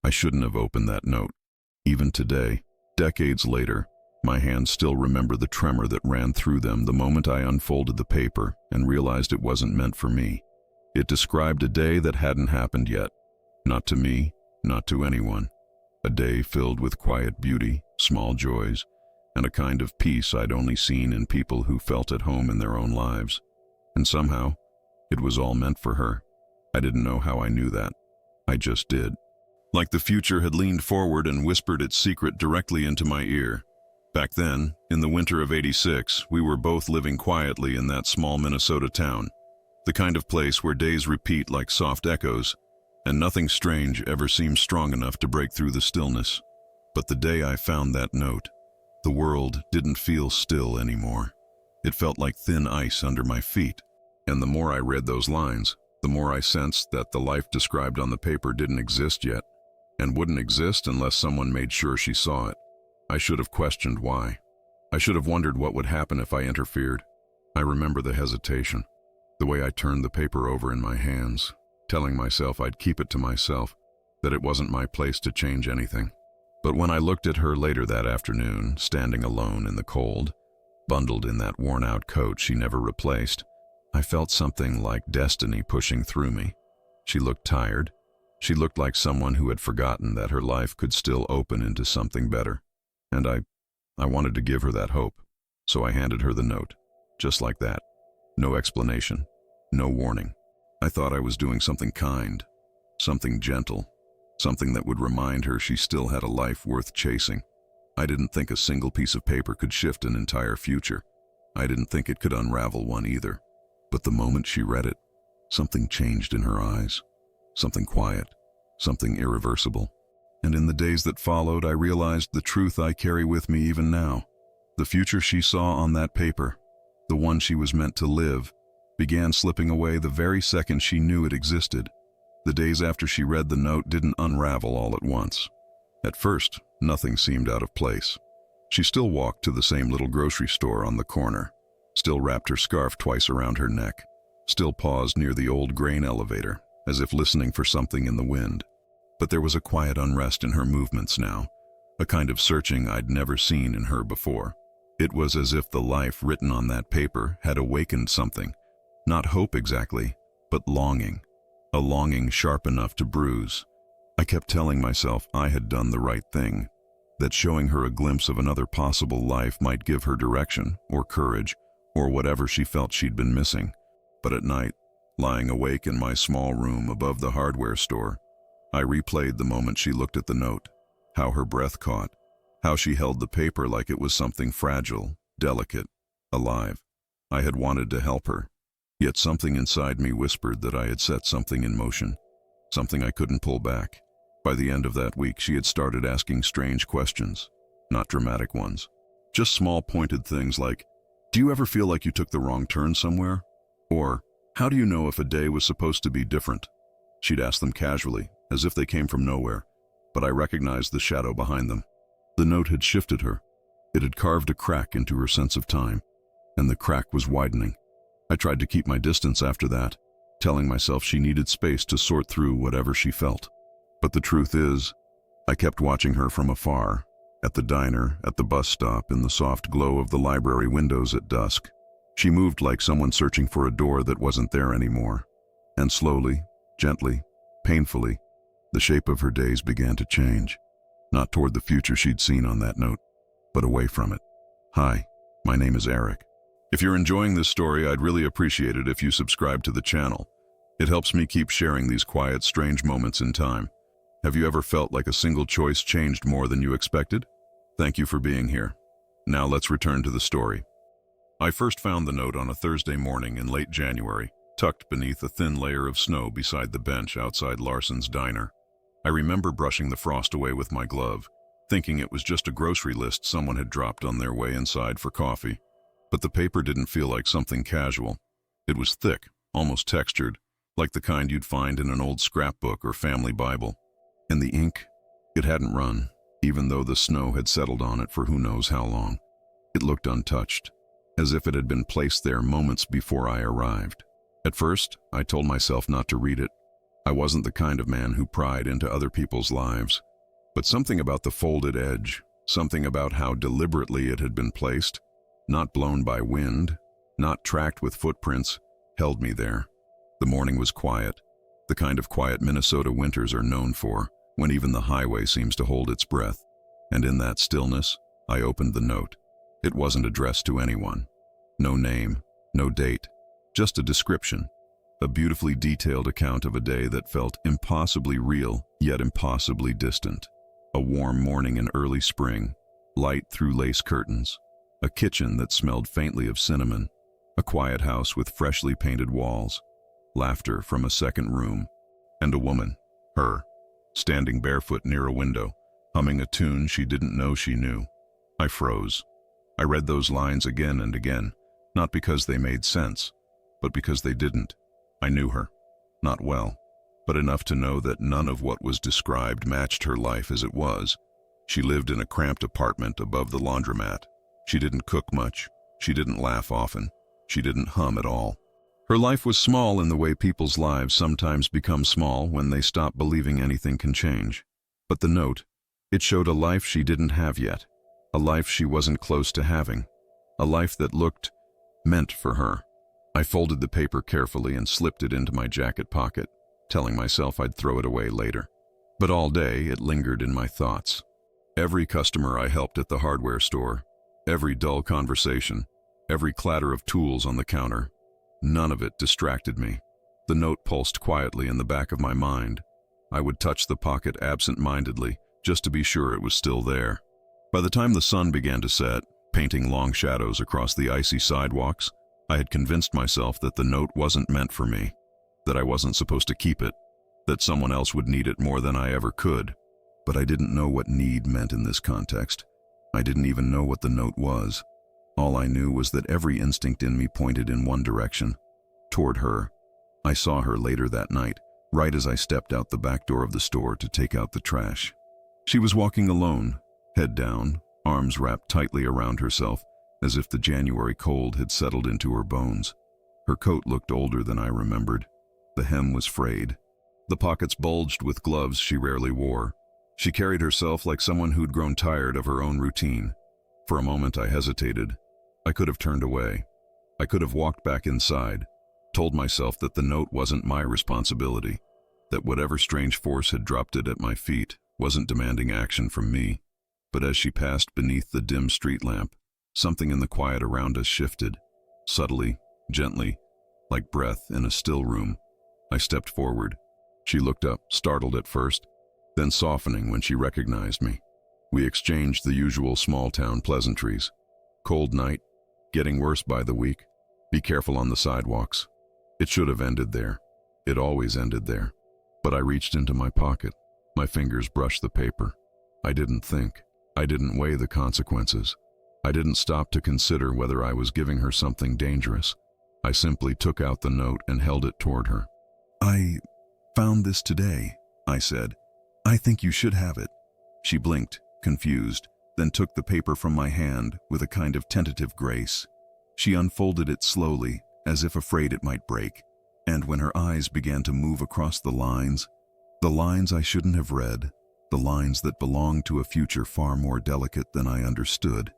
I shouldn't have opened that note. Even today, decades later, my hands still remember the tremor that ran through them the moment I unfolded the paper and realized it wasn't meant for me. It described a day that hadn't happened yet. Not to me, not to anyone. A day filled with quiet beauty, small joys, and a kind of peace I'd only seen in people who felt at home in their own lives. And somehow, it was all meant for her. I didn't know how I knew that. I just did. Like the future had leaned forward and whispered its secret directly into my ear. Back then, in the winter of '86, we were both living quietly in that small Minnesota town, the kind of place where days repeat like soft echoes, and nothing strange ever seems strong enough to break through the stillness. But the day I found that note, the world didn't feel still anymore. It felt like thin ice under my feet, and the more I read those lines, the more I sensed that the life described on the paper didn't exist yet, and wouldn't exist unless someone made sure she saw it. I should have questioned why. I should have wondered what would happen if I interfered. I remember the hesitation, the way I turned the paper over in my hands, telling myself I'd keep it to myself, that it wasn't my place to change anything. But when I looked at her later that afternoon, standing alone in the cold, bundled in that worn-out coat she never replaced, I felt something like destiny pushing through me. She looked tired. She looked like someone who had forgotten that her life could still open into something better. And I wanted to give her that hope. So I handed her the note, just like that. No explanation, no warning. I thought I was doing something kind, something gentle, something that would remind her she still had a life worth chasing. I didn't think a single piece of paper could shift an entire future. I didn't think it could unravel one either. But the moment she read it, something changed in her eyes. Something quiet, something irreversible. And in the days that followed, I realized the truth I carry with me even now. The future she saw on that paper, the one she was meant to live, began slipping away the very second she knew it existed. The days after she read the note didn't unravel all at once. At first, nothing seemed out of place. She still walked to the same little grocery store on the corner, still wrapped her scarf twice around her neck, still paused near the old grain elevator, as if listening for something in the wind. But there was a quiet unrest in her movements now, a kind of searching I'd never seen in her before. It was as if the life written on that paper had awakened something, not hope exactly, but longing, a longing sharp enough to bruise. I kept telling myself I had done the right thing, that showing her a glimpse of another possible life might give her direction, or courage, or whatever she felt she'd been missing. But at night, lying awake in my small room above the hardware store, I replayed the moment she looked at the note, how her breath caught, how she held the paper like it was something fragile, delicate, alive. I had wanted to help her, yet something inside me whispered that I had set something in motion, something I couldn't pull back. By the end of that week, she had started asking strange questions, not dramatic ones, just small pointed things like, "Do you ever feel like you took the wrong turn somewhere?" Or, "How do you know if a day was supposed to be different?" She'd ask them casually, as if they came from nowhere, but I recognized the shadow behind them. The note had shifted her. It had carved a crack into her sense of time, and the crack was widening. I tried to keep my distance after that, telling myself she needed space to sort through whatever she felt. But the truth is, I kept watching her from afar, at the diner, at the bus stop, in the soft glow of the library windows at dusk. She moved like someone searching for a door that wasn't there anymore. And slowly, gently, painfully, the shape of her days began to change. Not toward the future she'd seen on that note, but away from it. Hi, my name is Eric. If you're enjoying this story, I'd really appreciate it if you subscribe to the channel. It helps me keep sharing these quiet, strange moments in time. Have you ever felt like a single choice changed more than you expected? Thank you for being here. Now let's return to the story. I first found the note on a Thursday morning in late January, tucked beneath a thin layer of snow beside the bench outside Larson's diner. I remember brushing the frost away with my glove, thinking it was just a grocery list someone had dropped on their way inside for coffee. But the paper didn't feel like something casual. It was thick, almost textured, like the kind you'd find in an old scrapbook or family Bible. And the ink, it hadn't run, even though the snow had settled on it for who knows how long. It looked untouched, as if it had been placed there moments before I arrived. At first, I told myself not to read it. I wasn't the kind of man who pried into other people's lives, but something about the folded edge, something about how deliberately it had been placed, not blown by wind, not tracked with footprints, held me there. The morning was quiet, the kind of quiet Minnesota winters are known for, when even the highway seems to hold its breath. And in that stillness, I opened the note. It wasn't addressed to anyone. No name, no date, just a description. A beautifully detailed account of a day that felt impossibly real, yet impossibly distant. A warm morning in early spring, light through lace curtains, a kitchen that smelled faintly of cinnamon, a quiet house with freshly painted walls, laughter from a second room, and a woman, her, standing barefoot near a window, humming a tune she didn't know she knew. I froze. I read those lines again and again, not because they made sense, but because they didn't. I knew her. Not well, but enough to know that none of what was described matched her life as it was. She lived in a cramped apartment above the laundromat. She didn't cook much. She didn't laugh often. She didn't hum at all. Her life was small in the way people's lives sometimes become small when they stop believing anything can change. But the note, it showed a life she didn't have yet, a life she wasn't close to having, a life that looked meant for her. I folded the paper carefully and slipped it into my jacket pocket, telling myself I'd throw it away later. But all day it lingered in my thoughts. Every customer I helped at the hardware store, every dull conversation, every clatter of tools on the counter, none of it distracted me. The note pulsed quietly in the back of my mind. I would touch the pocket absent-mindedly, just to be sure it was still there. By the time the sun began to set, painting long shadows across the icy sidewalks, I had convinced myself that the note wasn't meant for me, that I wasn't supposed to keep it, that someone else would need it more than I ever could. But I didn't know what need meant in this context. I didn't even know what the note was. All I knew was that every instinct in me pointed in one direction, toward her. I saw her later that night, right as I stepped out the back door of the store to take out the trash. She was walking alone, head down, arms wrapped tightly around herself, as if the January cold had settled into her bones. Her coat looked older than I remembered. The hem was frayed. The pockets bulged with gloves she rarely wore. She carried herself like someone who'd grown tired of her own routine. For a moment I hesitated. I could have turned away. I could have walked back inside, told myself that the note wasn't my responsibility, that whatever strange force had dropped it at my feet wasn't demanding action from me. But as she passed beneath the dim street lamp, something in the quiet around us shifted, subtly, gently, like breath in a still room. I stepped forward. She looked up, startled at first, then softening when she recognized me. We exchanged the usual small-town pleasantries. Cold night, getting worse by the week, be careful on the sidewalks. It should have ended there. It always ended there. But I reached into my pocket. My fingers brushed the paper. I didn't think. I didn't weigh the consequences. I didn't stop to consider whether I was giving her something dangerous. I simply took out the note and held it toward her. "I found this today," I said. "I think you should have it." She blinked, confused, then took the paper from my hand with a kind of tentative grace. She unfolded it slowly, as if afraid it might break, and when her eyes began to move across the lines I shouldn't have read, the lines that belonged to a future far more delicate than I understood,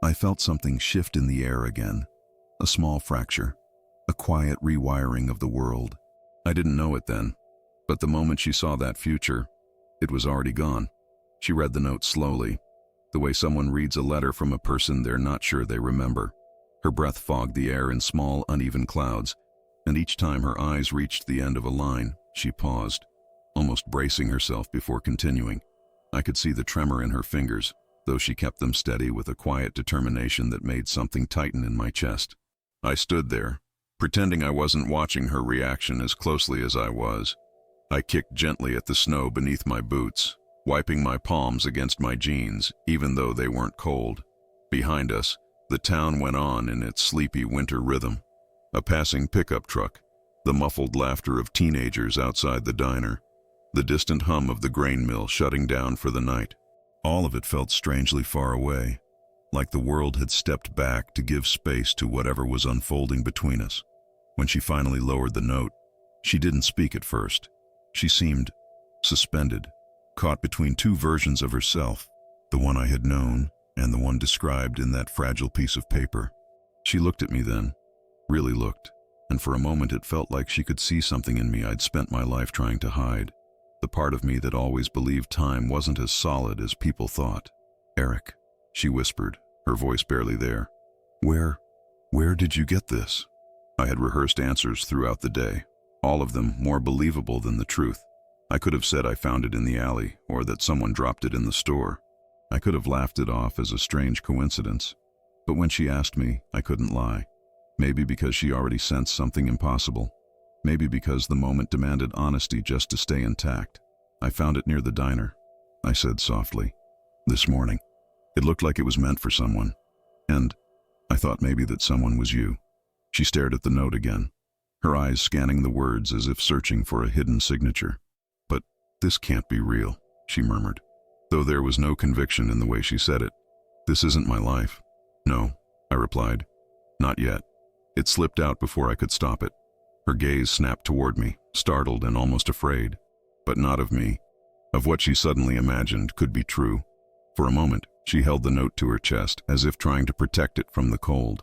I felt something shift in the air again. A small fracture, a quiet rewiring of the world. I didn't know it then, but the moment she saw that future, it was already gone. She read the note slowly, the way someone reads a letter from a person they're not sure they remember. Her breath fogged the air in small, uneven clouds, and each time her eyes reached the end of a line, she paused, almost bracing herself before continuing. I could see the tremor in her fingers, though she kept them steady with a quiet determination that made something tighten in my chest. I stood there, pretending I wasn't watching her reaction as closely as I was. I kicked gently at the snow beneath my boots, wiping my palms against my jeans, even though they weren't cold. Behind us, the town went on in its sleepy winter rhythm. A passing pickup truck, the muffled laughter of teenagers outside the diner, the distant hum of the grain mill shutting down for the night. All of it felt strangely far away, like the world had stepped back to give space to whatever was unfolding between us. When she finally lowered the note, she didn't speak at first. She seemed suspended, caught between two versions of herself, the one I had known and the one described in that fragile piece of paper. She looked at me then, really looked, and for a moment it felt like she could see something in me I'd spent my life trying to hide, the part of me that always believed time wasn't as solid as people thought. "Eric," she whispered, her voice barely there. Where did you get this?" I had rehearsed answers throughout the day, all of them more believable than the truth. I could have said I found it in the alley, or that someone dropped it in the store. I could have laughed it off as a strange coincidence. But when she asked me, I couldn't lie. Maybe because she already sensed something impossible. Maybe because the moment demanded honesty just to stay intact. "I found it near the diner," I said softly. "This morning. It looked like it was meant for someone. And I thought maybe that someone was you." She stared at the note again, her eyes scanning the words as if searching for a hidden signature. "But this can't be real," she murmured, though there was no conviction in the way she said it. "This isn't my life." "No," I replied. "Not yet." It slipped out before I could stop it. Her gaze snapped toward me, startled and almost afraid. But not of me, of what she suddenly imagined could be true. For a moment, she held the note to her chest, as if trying to protect it from the cold.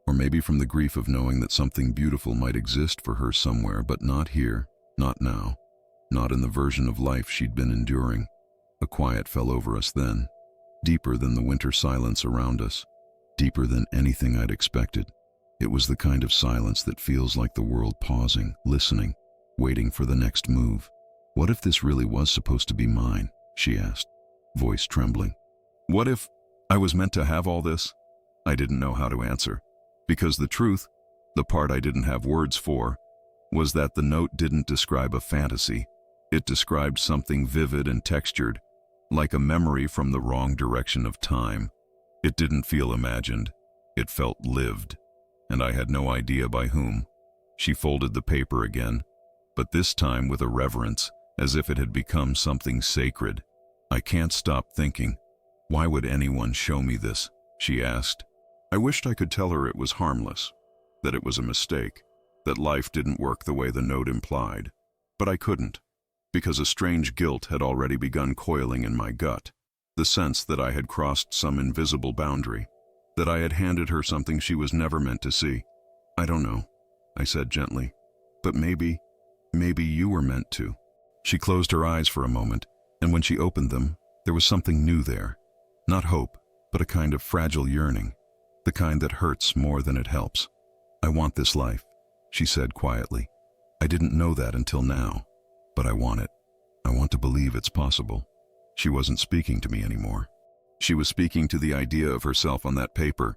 Or maybe from the grief of knowing that something beautiful might exist for her somewhere, but not here, not now, not in the version of life she'd been enduring. A quiet fell over us then, deeper than the winter silence around us, deeper than anything I'd expected. It was the kind of silence that feels like the world pausing, listening, waiting for the next move. "What if this really was supposed to be mine?" she asked, voice trembling. "What if I was meant to have all this?" I didn't know how to answer, because the truth, the part I didn't have words for, was that the note didn't describe a fantasy. It described something vivid and textured, like a memory from the wrong direction of time. It didn't feel imagined. It felt lived, and I had no idea by whom. She folded the paper again, but this time with a reverence, as if it had become something sacred. "I can't stop thinking, why would anyone show me this?" she asked. I wished I could tell her it was harmless, that it was a mistake, that life didn't work the way the note implied. But I couldn't, because a strange guilt had already begun coiling in my gut, the sense that I had crossed some invisible boundary, that I had handed her something she was never meant to see. "I don't know," I said gently, "but maybe you were meant to." She closed her eyes for a moment, and when she opened them, there was something new there. Not hope, but a kind of fragile yearning, the kind that hurts more than it helps. "I want this life," she said quietly. "I didn't know that until now, but I want it. I want to believe it's possible." She wasn't speaking to me anymore. She was speaking to the idea of herself on that paper,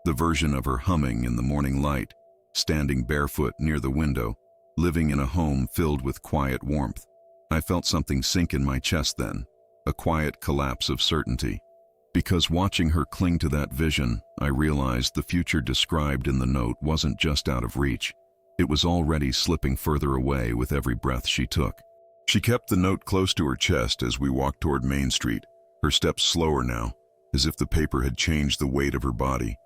the version of her humming in the morning light, standing barefoot near the window, living in a home filled with quiet warmth. I felt something sink in my chest then, a quiet collapse of certainty. Because watching her cling to that vision, I realized the future described in the note wasn't just out of reach. It was already slipping further away with every breath she took. She kept the note close to her chest as we walked toward Main Street, her steps slower now, as if the paper had changed the weight of her body.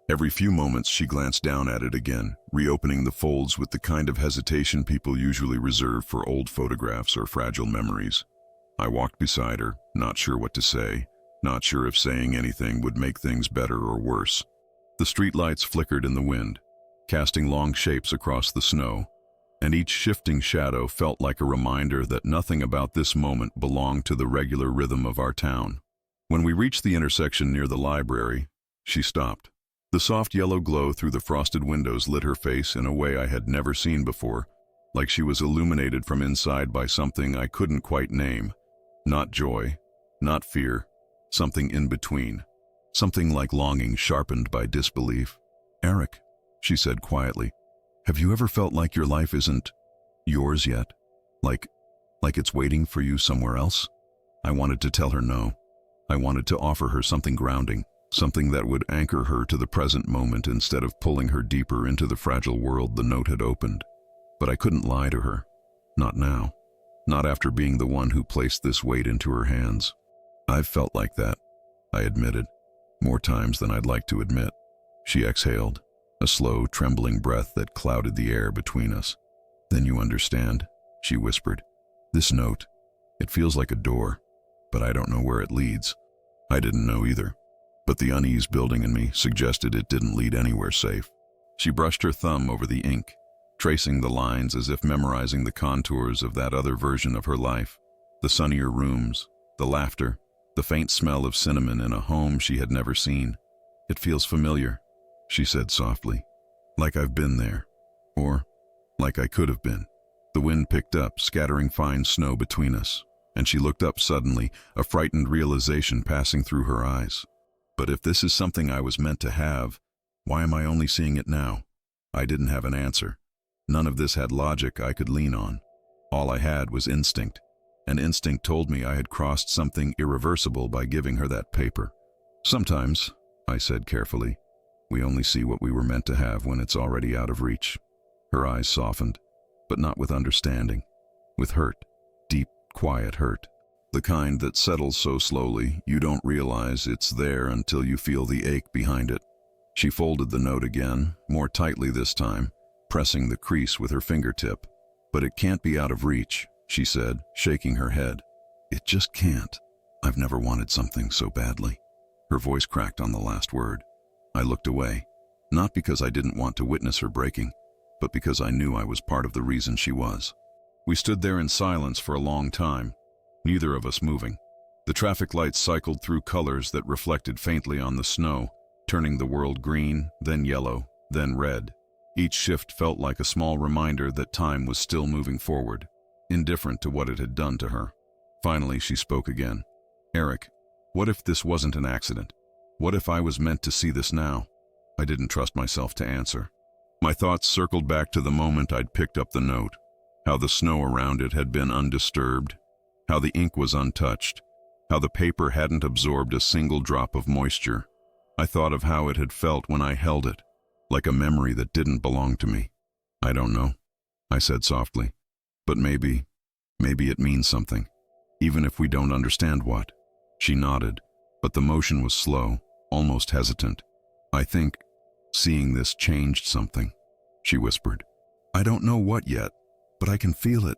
Every few moments she glanced down at it again, reopening the folds with the kind of hesitation people usually reserve for old photographs or fragile memories. I walked beside her, not sure what to say, not sure if saying anything would make things better or worse. The streetlights flickered in the wind, casting long shapes across the snow, and each shifting shadow felt like a reminder that nothing about this moment belonged to the regular rhythm of our town. When we reached the intersection near the library, she stopped. The soft yellow glow through the frosted windows lit her face in a way I had never seen before, like she was illuminated from inside by something I couldn't quite name. Not joy, not fear, something in between. Something like longing sharpened by disbelief. "Eric," she said quietly, "have you ever felt like your life isn't yours yet? Like it's waiting for you somewhere else?" I wanted to tell her no. I wanted to offer her something grounding, something that would anchor her to the present moment instead of pulling her deeper into the fragile world the note had opened. But I couldn't lie to her. Not now. Not after being the one who placed this weight into her hands. "I've felt like that," I admitted, "more times than I'd like to admit." She exhaled, a slow, trembling breath that clouded the air between us. "Then you understand," she whispered. This note, it feels like a door, but I don't know where it leads. I didn't know either, but the unease building in me suggested it didn't lead anywhere safe. She brushed her thumb over the ink, tracing the lines as if memorizing the contours of that other version of her life. The sunnier rooms, the laughter, the faint smell of cinnamon in a home she had never seen. "It feels familiar," she said softly, "like I've been there, or like I could have been." The wind picked up, scattering fine snow between us, and she looked up suddenly, a frightened realization passing through her eyes. But if this is something I was meant to have, why am I only seeing it now? I didn't have an answer. None of this had logic I could lean on. All I had was instinct, and instinct told me I had crossed something irreversible by giving her that paper. "Sometimes," I said carefully, "we only see what we were meant to have when it's already out of reach." Her eyes softened, but not with understanding, with hurt, deep, quiet hurt. The kind that settles so slowly you don't realize it's there until you feel the ache behind it. She folded the note again, more tightly this time, pressing the crease with her fingertip. "But it can't be out of reach," she said, shaking her head. "It just can't. I've never wanted something so badly." Her voice cracked on the last word. I looked away, not because I didn't want to witness her breaking, but because I knew I was part of the reason she was. We stood there in silence for a long time, neither of us moving. The traffic lights cycled through colors that reflected faintly on the snow, turning the world green, then yellow, then red. Each shift felt like a small reminder that time was still moving forward, indifferent to what it had done to her. Finally, she spoke again. "Eric, what if this wasn't an accident? What if I was meant to see this now?" I didn't trust myself to answer. My thoughts circled back to the moment I'd picked up the note, how the snow around it had been undisturbed, how the ink was untouched, how the paper hadn't absorbed a single drop of moisture. I thought of how it had felt when I held it, like a memory that didn't belong to me. "I don't know," I said softly, "but maybe it means something, even if we don't understand what." She nodded, but the motion was slow, almost hesitant. "I think seeing this changed something," she whispered. "I don't know what yet, but I can feel it."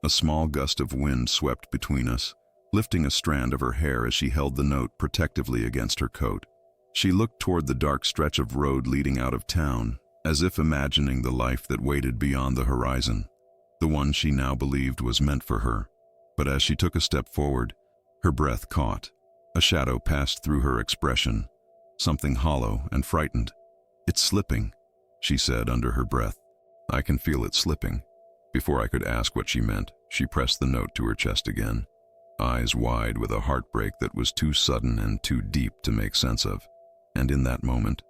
A small gust of wind swept between us, lifting a strand of her hair as she held the note protectively against her coat. She looked toward the dark stretch of road leading out of town, as if imagining the life that waited beyond the horizon, the one she now believed was meant for her. But as she took a step forward, her breath caught. A shadow passed through her expression, something hollow and frightened. "It's slipping," she said under her breath. "I can feel it slipping." Before I could ask what she meant, she pressed the note to her chest again, eyes wide with a heartbreak that was too sudden and too deep to make sense of. And in that moment,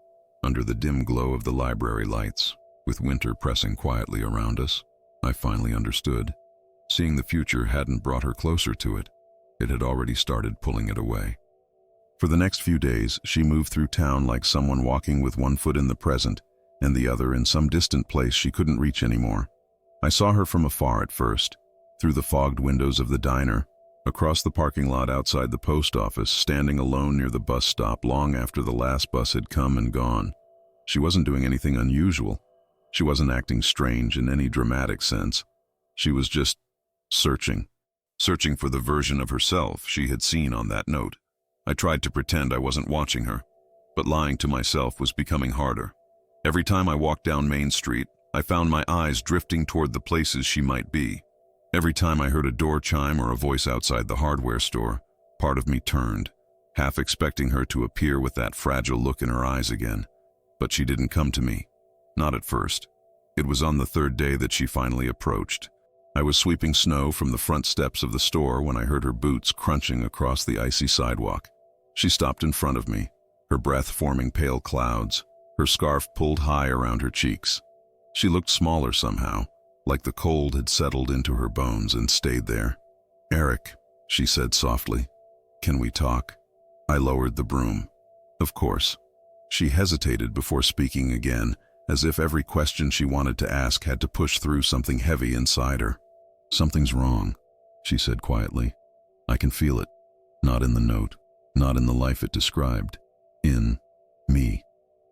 under the dim glow of the library lights, with winter pressing quietly around us, I finally understood. Seeing the future hadn't brought her closer to it. It had already started pulling it away. For the next few days, she moved through town like someone walking with one foot in the present and the other in some distant place she couldn't reach anymore. I saw her from afar at first, through the fogged windows of the diner, across the parking lot outside the post office, standing alone near the bus stop long after the last bus had come and gone. She wasn't doing anything unusual. She wasn't acting strange in any dramatic sense. She was just searching for the version of herself she had seen on that note. I tried to pretend I wasn't watching her, but lying to myself was becoming harder. Every time I walked down Main Street, I found my eyes drifting toward the places she might be. Every time I heard a door chime or a voice outside the hardware store, part of me turned, half expecting her to appear with that fragile look in her eyes again. But she didn't come to me. Not at first. It was on the third day that she finally approached. I was sweeping snow from the front steps of the store when I heard her boots crunching across the icy sidewalk. She stopped in front of me, her breath forming pale clouds, her scarf pulled high around her cheeks. She looked smaller somehow, like the cold had settled into her bones and stayed there. "Eric," she said softly, "can we talk?" I lowered the broom. "Of course." She hesitated before speaking again, as if every question she wanted to ask had to push through something heavy inside her. "Something's wrong," she said quietly. "I can feel it. Not in the note, not in the life it described. In me."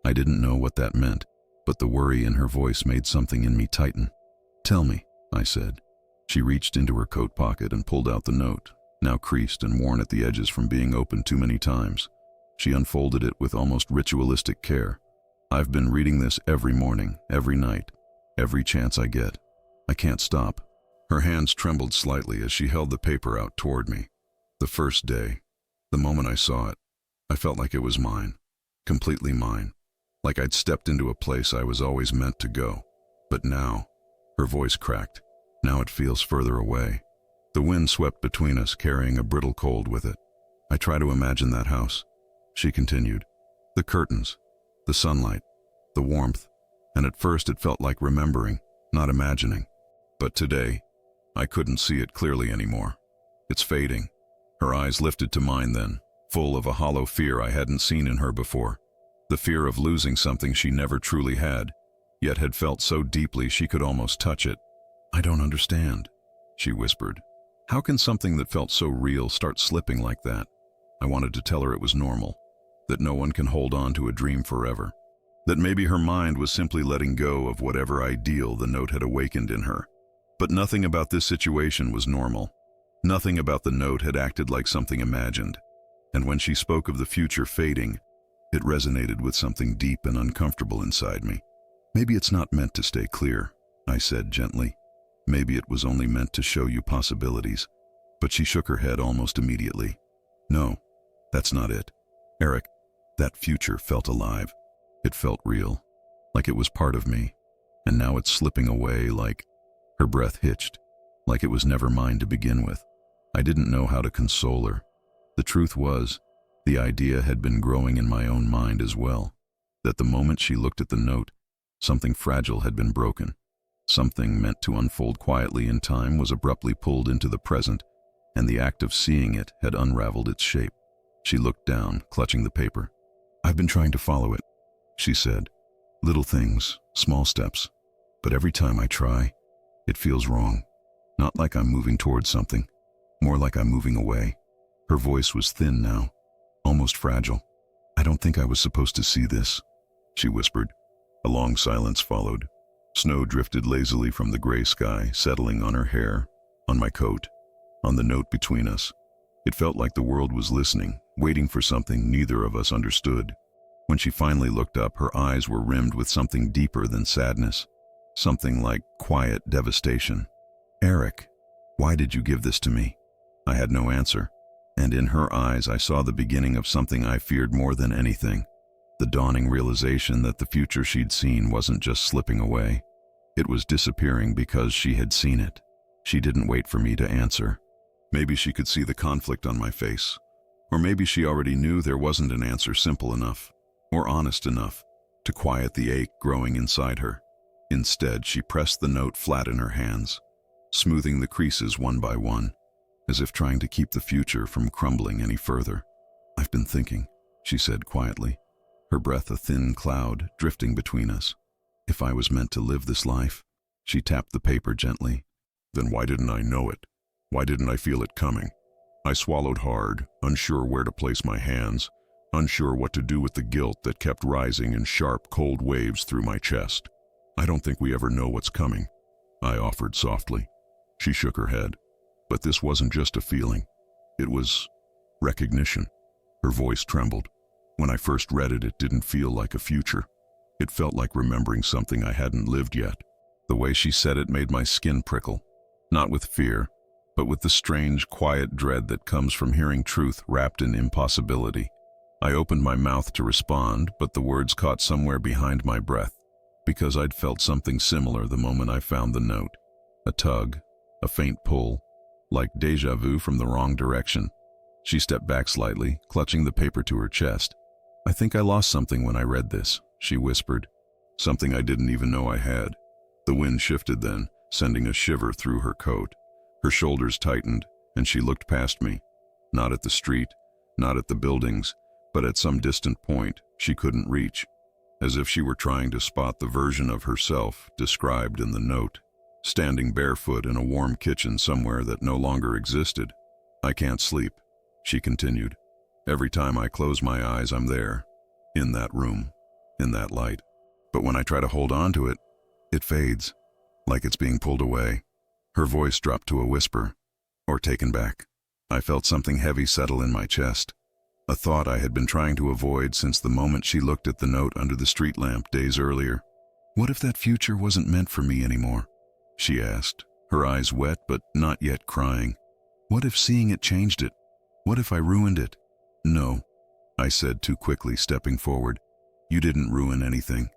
I didn't know what that meant, but the worry in her voice made something in me tighten. "Tell me," I said. She reached into her coat pocket and pulled out the note, now creased and worn at the edges from being opened too many times. She unfolded it with almost ritualistic care. "I've been reading this every morning, every night, every chance I get. I can't stop." Her hands trembled slightly as she held the paper out toward me. The first day, the moment I saw it, I felt like it was mine, completely mine, like I'd stepped into a place I was always meant to go. But now, her voice cracked. Now it feels further away. The wind swept between us, carrying a brittle cold with it. "I try to imagine that house," she continued. "The curtains, the sunlight, the warmth, and at first it felt like remembering, not imagining. But today, I couldn't see it clearly anymore. It's fading." Her eyes lifted to mine then, full of a hollow fear I hadn't seen in her before. The fear of losing something she never truly had, yet had felt so deeply she could almost touch it. "I don't understand," she whispered. "How can something that felt so real start slipping like that?" I wanted to tell her it was normal, that no one can hold on to a dream forever, that maybe her mind was simply letting go of whatever ideal the note had awakened in her. But nothing about this situation was normal. Nothing about the note had acted like something imagined. And when she spoke of the future fading, it resonated with something deep and uncomfortable inside me. "Maybe it's not meant to stay clear," I said gently. "Maybe it was only meant to show you possibilities." But she shook her head almost immediately. "No, that's not it. Eric, that future felt alive. It felt real, like it was part of me. And now it's slipping away like..." Her breath hitched, like it was never mine to begin with. I didn't know how to console her. The truth was, the idea had been growing in my own mind as well, that the moment she looked at the note, something fragile had been broken. Something meant to unfold quietly in time was abruptly pulled into the present, and the act of seeing it had unraveled its shape. She looked down, clutching the paper. "I've been trying to follow it," she said. "Little things, small steps. But every time I try, it feels wrong. Not like I'm moving towards something, more like I'm moving away." Her voice was thin now, almost fragile. "I don't think I was supposed to see this," she whispered. A long silence followed. Snow drifted lazily from the gray sky, settling on her hair, on my coat, on the note between us. It felt like the world was listening, waiting for something neither of us understood. When she finally looked up, her eyes were rimmed with something deeper than sadness, something like quiet devastation. "Eric, why did you give this to me?" I had no answer, and in her eyes I saw the beginning of something I feared more than anything. The dawning realization that the future she'd seen wasn't just slipping away. It was disappearing because she had seen it. She didn't wait for me to answer. Maybe she could see the conflict on my face. Or maybe she already knew there wasn't an answer simple enough, or honest enough, to quiet the ache growing inside her. Instead, she pressed the note flat in her hands, smoothing the creases one by one, as if trying to keep the future from crumbling any further. "I've been thinking," she said quietly, her breath a thin cloud drifting between us. "If I was meant to live this life..." She tapped the paper gently. "Then why didn't I know it? Why didn't I feel it coming?" I swallowed hard, unsure where to place my hands, unsure what to do with the guilt that kept rising in sharp, cold waves through my chest. "I don't think we ever know what's coming," I offered softly. She shook her head. But this wasn't just a feeling. It was recognition. Her voice trembled. When I first read it, it didn't feel like a future. It felt like remembering something I hadn't lived yet. The way she said it made my skin prickle, not with fear, but with the strange, quiet dread that comes from hearing truth wrapped in impossibility. I opened my mouth to respond, but the words caught somewhere behind my breath, because I'd felt something similar the moment I found the note. A tug, a faint pull, like déjà vu from the wrong direction. She stepped back slightly, clutching the paper to her chest. "I think I lost something when I read this," she whispered. "Something I didn't even know I had." The wind shifted then, sending a shiver through her coat. Her shoulders tightened, and she looked past me. Not at the street, not at the buildings, but at some distant point she couldn't reach, as if she were trying to spot the version of herself described in the note, standing barefoot in a warm kitchen somewhere that no longer existed. "I can't sleep," she continued. "Every time I close my eyes, I'm there, in that room, in that light. But when I try to hold on to it, it fades, like it's being pulled away." Her voice dropped to a whisper, or taken back. I felt something heavy settle in my chest, a thought I had been trying to avoid since the moment she looked at the note under the street lamp days earlier. What if that future wasn't meant for me anymore? She asked, her eyes wet but not yet crying. What if seeing it changed it? What if I ruined it? No, I said too quickly, stepping forward. You didn't ruin anything.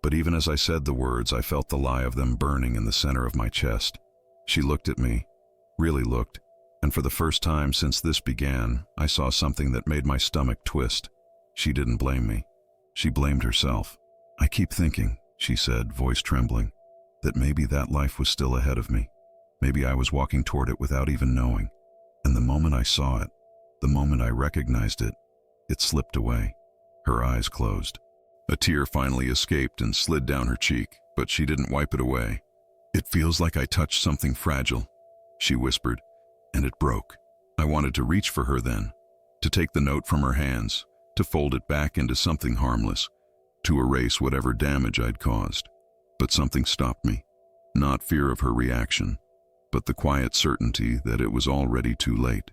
But even as I said the words, I felt the lie of them burning in the center of my chest. She looked at me, really looked, and for the first time since this began, I saw something that made my stomach twist. She didn't blame me. She blamed herself. I keep thinking, she said, voice trembling, that maybe that life was still ahead of me. Maybe I was walking toward it without even knowing. And the moment I saw it, the moment I recognized it, it slipped away. Her eyes closed. A tear finally escaped and slid down her cheek, but she didn't wipe it away. It feels like I touched something fragile, she whispered, and it broke. I wanted to reach for her then, to take the note from her hands, to fold it back into something harmless, to erase whatever damage I'd caused. But something stopped me. Not fear of her reaction, but the quiet certainty that it was already too late.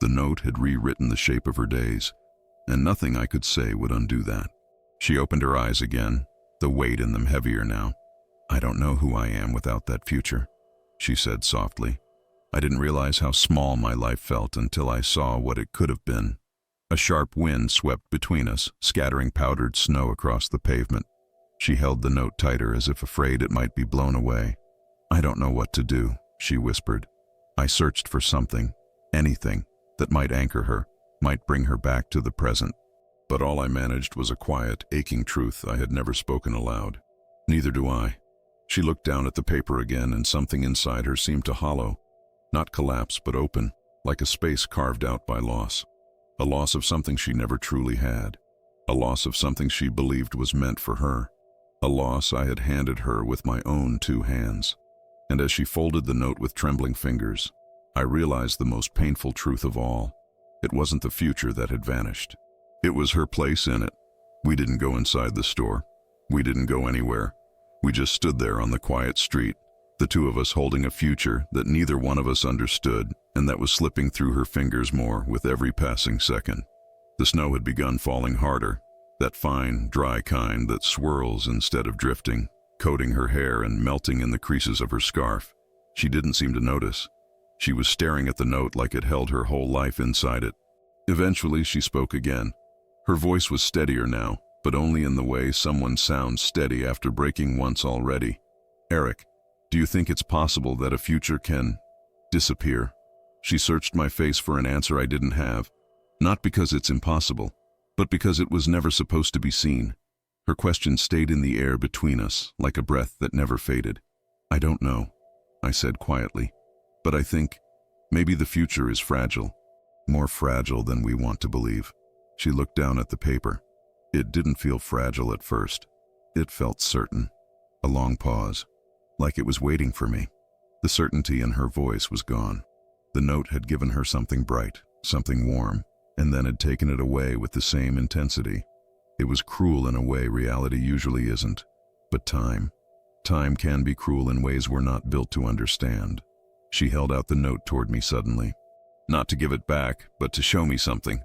The note had rewritten the shape of her days, and nothing I could say would undo that. She opened her eyes again, the weight in them heavier now. I don't know who I am without that future, she said softly. I didn't realize how small my life felt until I saw what it could have been. A sharp wind swept between us, scattering powdered snow across the pavement. She held the note tighter as if afraid it might be blown away. I don't know what to do, she whispered. I searched for something, anything, that might anchor her, might bring her back to the present. But all I managed was a quiet, aching truth I had never spoken aloud. Neither do I. She looked down at the paper again, and something inside her seemed to hollow, not collapse but open, like a space carved out by loss. A loss of something she never truly had. A loss of something she believed was meant for her. A loss I had handed her with my own 2 hands. And as she folded the note with trembling fingers, I realized the most painful truth of all. It wasn't the future that had vanished. It was her place in it. We didn't go inside the store. We didn't go anywhere. We just stood there on the quiet street, the 2 of us holding a future that neither one of us understood and that was slipping through her fingers more with every passing second. The snow had begun falling harder, that fine, dry kind that swirls instead of drifting, coating her hair and melting in the creases of her scarf. She didn't seem to notice. She was staring at the note like it held her whole life inside it. Eventually she spoke again. Her voice was steadier now, but only in the way someone sounds steady after breaking once already. Eric, do you think it's possible that a future can disappear? She searched my face for an answer I didn't have, not because it's impossible, but because it was never supposed to be seen. Her question stayed in the air between us, like a breath that never faded. I don't know, I said quietly, but I think maybe the future is fragile, more fragile than we want to believe. She looked down at the paper. It didn't feel fragile at first. It felt certain. A long pause, like it was waiting for me. The certainty in her voice was gone. The note had given her something bright, something warm, and then had taken it away with the same intensity. It was cruel in a way reality usually isn't. But time can be cruel in ways we're not built to understand. She held out the note toward me suddenly. Not to give it back, but to show me something.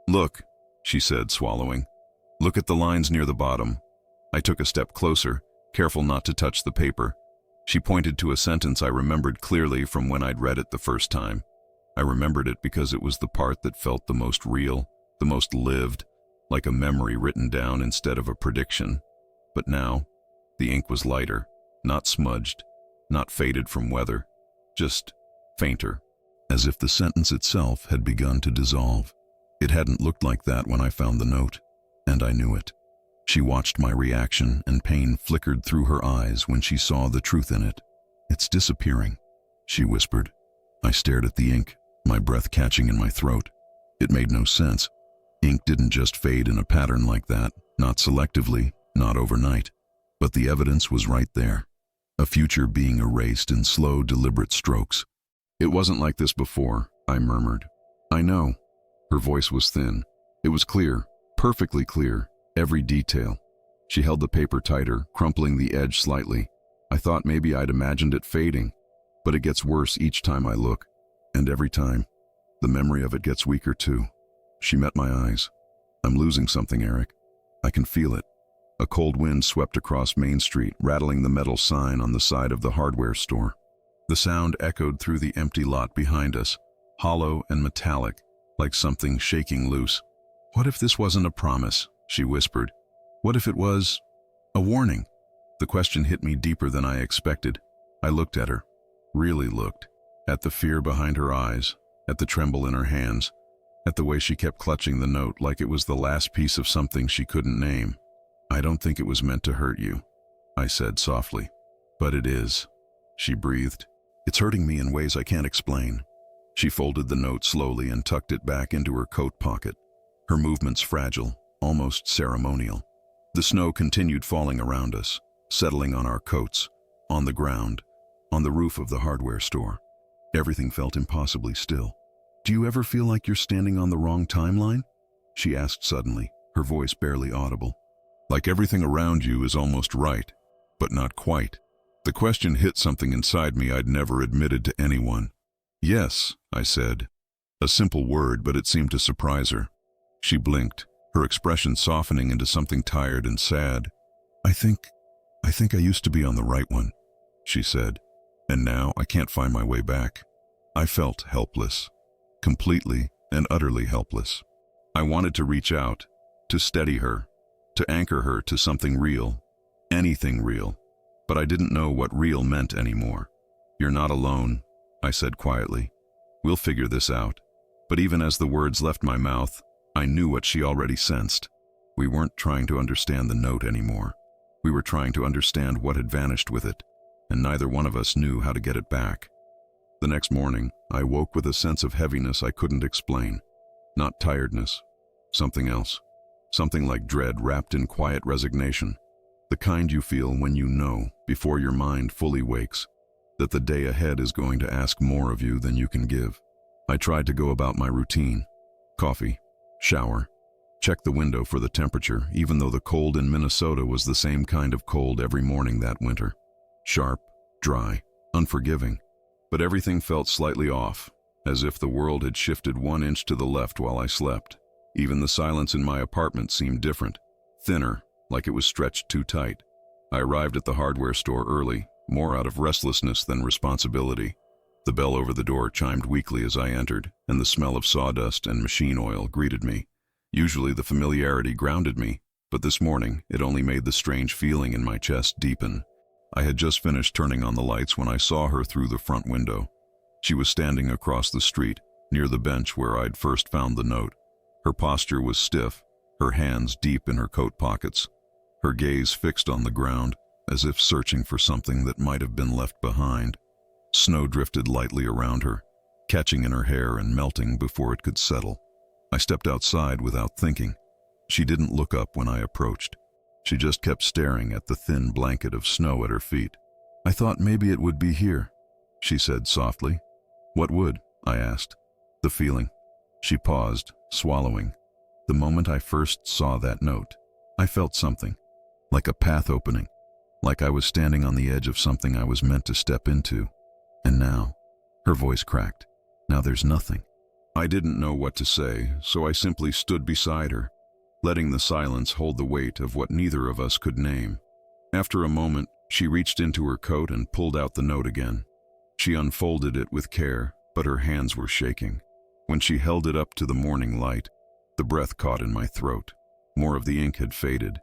Look, she said, swallowing. Look at the lines near the bottom. I took a step closer, careful not to touch the paper. She pointed to a sentence I remembered clearly from when I'd read it the first time. I remembered it because it was the part that felt the most real, the most lived, like a memory written down instead of a prediction. But now, the ink was lighter, not smudged, not faded from weather, just fainter, as if the sentence itself had begun to dissolve. It hadn't looked like that when I found the note, and I knew it. She watched my reaction, and pain flickered through her eyes when she saw the truth in it. It's disappearing, she whispered. I stared at the ink, my breath catching in my throat. It made no sense. Ink didn't just fade in a pattern like that, not selectively, not overnight. But the evidence was right there. A future being erased in slow, deliberate strokes. It wasn't like this before, I murmured. I know. Her voice was thin. It was clear, perfectly clear, every detail. She held the paper tighter, crumpling the edge slightly. I thought maybe I'd imagined it fading. But it gets worse each time I look, and every time, the memory of it gets weaker too. She met my eyes. I'm losing something, Eric. I can feel it. A cold wind swept across Main Street, rattling the metal sign on the side of the hardware store. The sound echoed through the empty lot behind us, hollow and metallic, like something shaking loose. What if this wasn't a promise? She whispered. What if it was a warning? The question hit me deeper than I expected. I looked at her, really looked, at the fear behind her eyes, at the tremble in her hands, at the way she kept clutching the note like it was the last piece of something she couldn't name. I don't think it was meant to hurt you, I said softly. But it is, she breathed. It's hurting me in ways I can't explain. She folded the note slowly and tucked it back into her coat pocket, her movements fragile, almost ceremonial. The snow continued falling around us, settling on our coats, on the ground, on the roof of the hardware store. Everything felt impossibly still. Do you ever feel like you're standing on the wrong timeline? She asked suddenly, her voice barely audible. Like everything around you is almost right, but not quite. The question hit something inside me I'd never admitted to anyone. Yes, I said. A simple word, but it seemed to surprise her. She blinked, her expression softening into something tired and sad. I think I used to be on the right one, she said, and now I can't find my way back. I felt helpless, completely and utterly helpless. I wanted to reach out, to steady her, to anchor her to something real, anything real, but I didn't know what real meant anymore. You're not alone, I said quietly. We'll figure this out. But even as the words left my mouth, I knew what she already sensed. We weren't trying to understand the note anymore. We were trying to understand what had vanished with it, and neither one of us knew how to get it back. The next morning, I woke with a sense of heaviness I couldn't explain. Not tiredness, something else. Something like dread wrapped in quiet resignation. The kind you feel when you know, before your mind fully wakes, that the day ahead is going to ask more of you than you can give. I tried to go about my routine. Coffee, shower, check the window for the temperature, even though the cold in Minnesota was the same kind of cold every morning that winter. Sharp, dry, unforgiving. But everything felt slightly off, as if the world had shifted 1 inch to the left while I slept. Even the silence in my apartment seemed different, thinner, like it was stretched too tight. I arrived at the hardware store early, more out of restlessness than responsibility. The bell over the door chimed weakly as I entered, and the smell of sawdust and machine oil greeted me. Usually the familiarity grounded me, but this morning it only made the strange feeling in my chest deepen. I had just finished turning on the lights when I saw her through the front window. She was standing across the street, near the bench where I'd first found the note. Her posture was stiff, her hands deep in her coat pockets, her gaze fixed on the ground, as if searching for something that might have been left behind. Snow drifted lightly around her, catching in her hair and melting before it could settle. I stepped outside without thinking. She didn't look up when I approached. She just kept staring at the thin blanket of snow at her feet. I thought maybe it would be here, she said softly. What would? I asked. The feeling. She paused, swallowing. The moment I first saw that note, I felt something, like a path opening, like I was standing on the edge of something I was meant to step into. And now, her voice cracked. Now there's nothing. I didn't know what to say, so I simply stood beside her, letting the silence hold the weight of what neither of us could name. After a moment, she reached into her coat and pulled out the note again. She unfolded it with care, but her hands were shaking. When she held it up to the morning light, the breath caught in my throat. More of the ink had faded,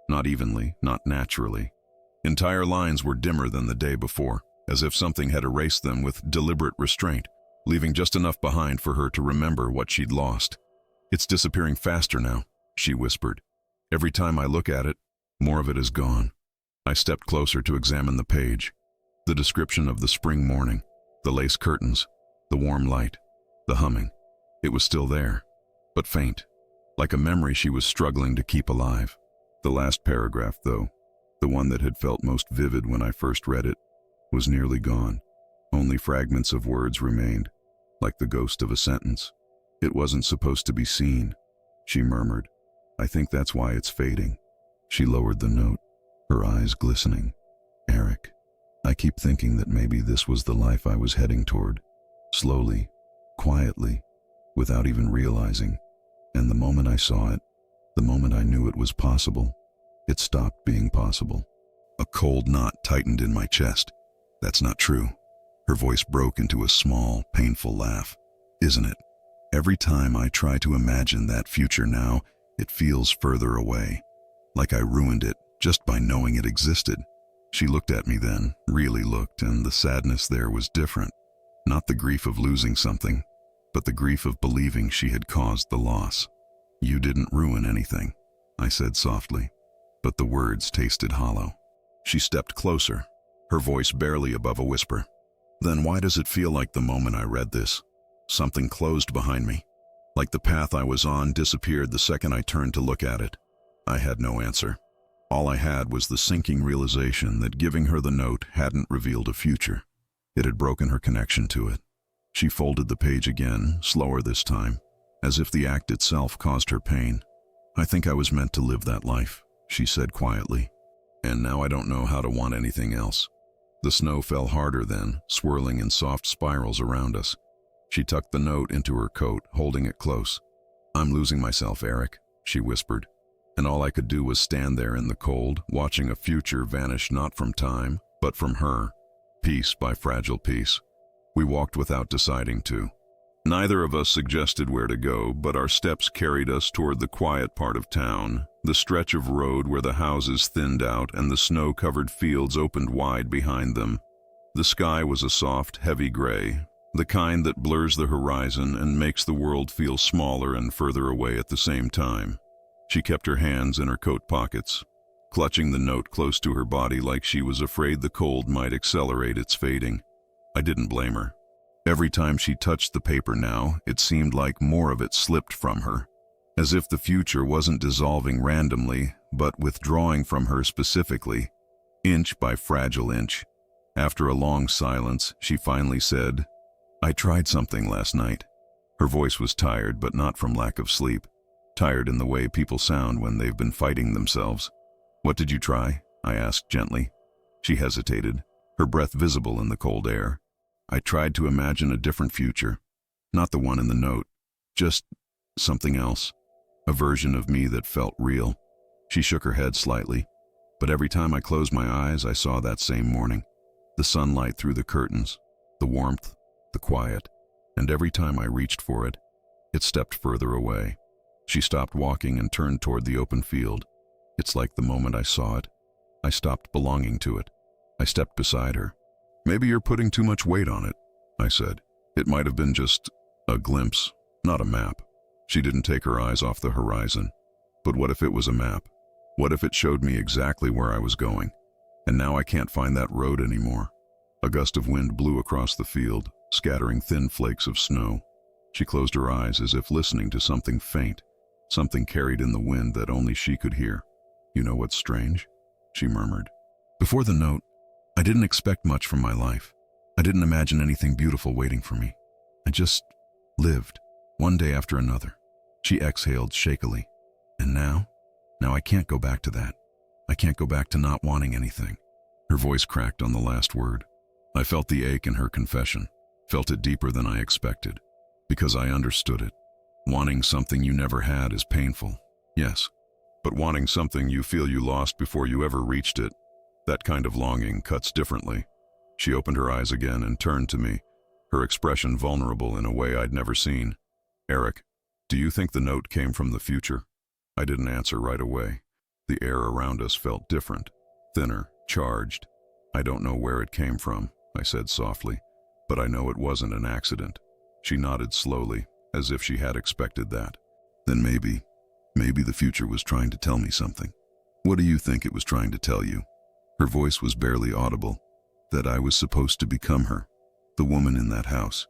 not evenly, not naturally. Entire lines were dimmer than the day before, as if something had erased them with deliberate restraint, leaving just enough behind for her to remember what she'd lost. It's disappearing faster now, she whispered. Every time I look at it, more of it is gone. I stepped closer to examine the page. The description of the spring morning, the lace curtains, the warm light, the humming. It was still there, but faint, like a memory she was struggling to keep alive. The last paragraph, though, the one that had felt most vivid when I first read it, was nearly gone. Only fragments of words remained, like the ghost of a sentence. It wasn't supposed to be seen, she murmured. I think that's why it's fading. She lowered the note, her eyes glistening. Eric, I keep thinking that maybe this was the life I was heading toward, slowly, quietly, without even realizing. And the moment I saw it, the moment I knew it was possible, it stopped being possible. A cold knot tightened in my chest. That's not true. Her voice broke into a small, painful laugh. Isn't it? Every time I try to imagine that future now, it feels further away, like I ruined it just by knowing it existed. She looked at me then, really looked, and the sadness there was different. Not the grief of losing something, but the grief of believing she had caused the loss. You didn't ruin anything, I said softly, but the words tasted hollow. She stepped closer, her voice barely above a whisper. Then why does it feel like the moment I read this, something closed behind me? Like the path I was on disappeared the second I turned to look at it. I had no answer. All I had was the sinking realization that giving her the note hadn't revealed a future. It had broken her connection to it. She folded the page again, slower this time, as if the act itself caused her pain. I think I was meant to live that life, she said quietly. And now I don't know how to want anything else. The snow fell harder then, swirling in soft spirals around us. She tucked the note into her coat, holding it close. I'm losing myself, Eric, she whispered. And all I could do was stand there in the cold, watching a future vanish not from time, but from her, piece by fragile piece. We walked without deciding to. Neither of us suggested where to go, but our steps carried us toward the quiet part of town, the stretch of road where the houses thinned out and the snow-covered fields opened wide behind them. The sky was a soft, heavy gray, the kind that blurs the horizon and makes the world feel smaller and further away at the same time. She kept her hands in her coat pockets, clutching the note close to her body like she was afraid the cold might accelerate its fading. I didn't blame her. Every time she touched the paper now, it seemed like more of it slipped from her, as if the future wasn't dissolving randomly, but withdrawing from her specifically, inch by fragile inch. After a long silence, she finally said, I tried something last night. Her voice was tired, but not from lack of sleep. Tired in the way people sound when they've been fighting themselves. What did you try? I asked gently. She hesitated, her breath visible in the cold air. I tried to imagine a different future. Not the one in the note. Just something else. A version of me that felt real. She shook her head slightly. But every time I closed my eyes, I saw that same morning. The sunlight through the curtains, the warmth, the quiet. And every time I reached for it, it stepped further away. She stopped walking and turned toward the open field. It's like the moment I saw it, I stopped belonging to it. I stepped beside her. Maybe you're putting too much weight on it, I said. It might have been just a glimpse, not a map. She didn't take her eyes off the horizon. But what if it was a map? What if it showed me exactly where I was going? And now I can't find that road anymore. A gust of wind blew across the field, scattering thin flakes of snow. She closed her eyes as if listening to something faint, something carried in the wind that only she could hear. You know what's strange? She murmured. Before the note, I didn't expect much from my life. I didn't imagine anything beautiful waiting for me. I just lived, one day after another. She exhaled shakily. And now I can't go back to that. I can't go back to not wanting anything. Her voice cracked on the last word. I felt the ache in her confession, felt it deeper than I expected, because I understood it. Wanting something you never had is painful, yes, but wanting something you feel you lost before you ever reached it, that kind of longing cuts differently. She opened her eyes again and turned to me, her expression vulnerable in a way I'd never seen. Eric, do you think the note came from the future? I didn't answer right away. The air around us felt different, thinner, charged. I don't know where it came from, I said softly, but I know it wasn't an accident. She nodded slowly, as if she had expected that. Then maybe the future was trying to tell me something. What do you think it was trying to tell you? Her voice was barely audible. That I was supposed to become her, the woman in that house,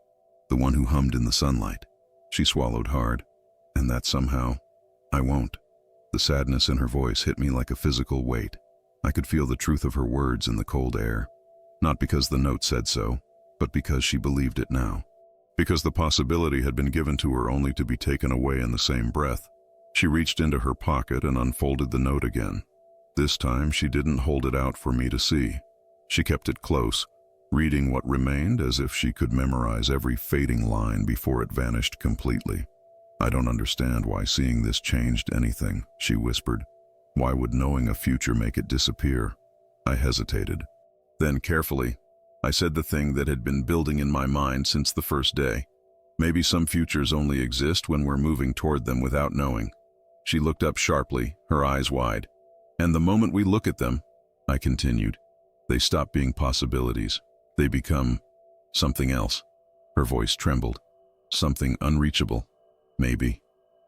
the one who hummed in the sunlight. She swallowed hard, and that somehow, I won't. The sadness in her voice hit me like a physical weight. I could feel the truth of her words in the cold air. Not because the note said so, but because she believed it now. Because the possibility had been given to her only to be taken away in the same breath. She reached into her pocket and unfolded the note again. This time she didn't hold it out for me to see. She kept it close, reading what remained as if she could memorize every fading line before it vanished completely. "I don't understand why seeing this changed anything," she whispered. "Why would knowing a future make it disappear?" I hesitated. Then carefully, I said the thing that had been building in my mind since the first day. "Maybe some futures only exist when we're moving toward them without knowing." She looked up sharply, her eyes wide. "And the moment we look at them," I continued, "they stop being possibilities. They become something else." Her voice trembled. "Something unreachable." "Maybe,"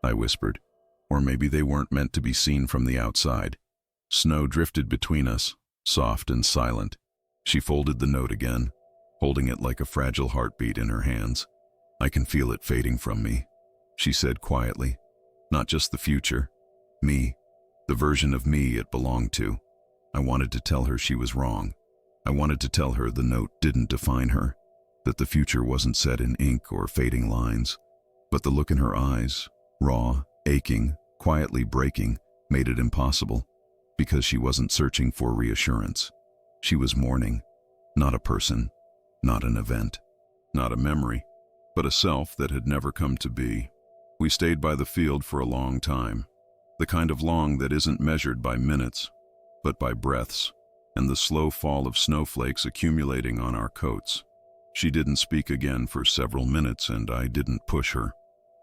I whispered. "Or maybe they weren't meant to be seen from the outside." Snow drifted between us, soft and silent. She folded the note again, holding it like a fragile heartbeat in her hands. "I can feel it fading from me," she said quietly. "Not just the future. Me. The version of me it belonged to." I wanted to tell her she was wrong. I wanted to tell her the note didn't define her, that the future wasn't set in ink or fading lines. But the look in her eyes, raw, aching, quietly breaking, made it impossible, because she wasn't searching for reassurance. She was mourning, not a person, not an event, not a memory, but a self that had never come to be. We stayed by the field for a long time, the kind of long that isn't measured by minutes, but by breaths, and the slow fall of snowflakes accumulating on our coats. She didn't speak again for several minutes, and I didn't push her.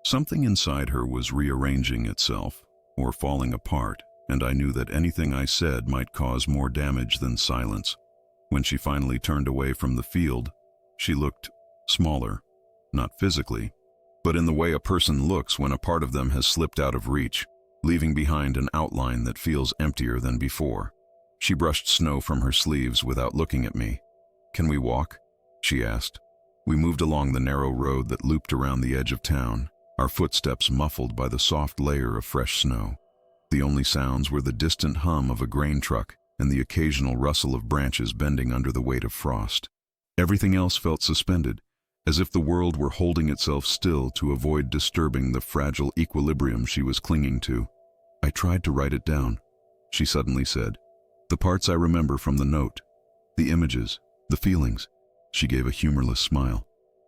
Something inside her was rearranging itself, or falling apart, and I knew that anything I said might cause more damage than silence. When she finally turned away from the field, she looked smaller, not physically, but in the way a person looks when a part of them has slipped out of reach, leaving behind an outline that feels emptier than before. She brushed snow from her sleeves without looking at me. "Can we walk?" she asked. We moved along the narrow road that looped around the edge of town, our footsteps muffled by the soft layer of fresh snow. The only sounds were the distant hum of a grain truck and the occasional rustle of branches bending under the weight of frost. Everything else felt suspended, as if the world were holding itself still to avoid disturbing the fragile equilibrium she was clinging to. "I tried to write it down," she suddenly said. "The parts I remember from the note, the images, the feelings." She gave a humorless smile.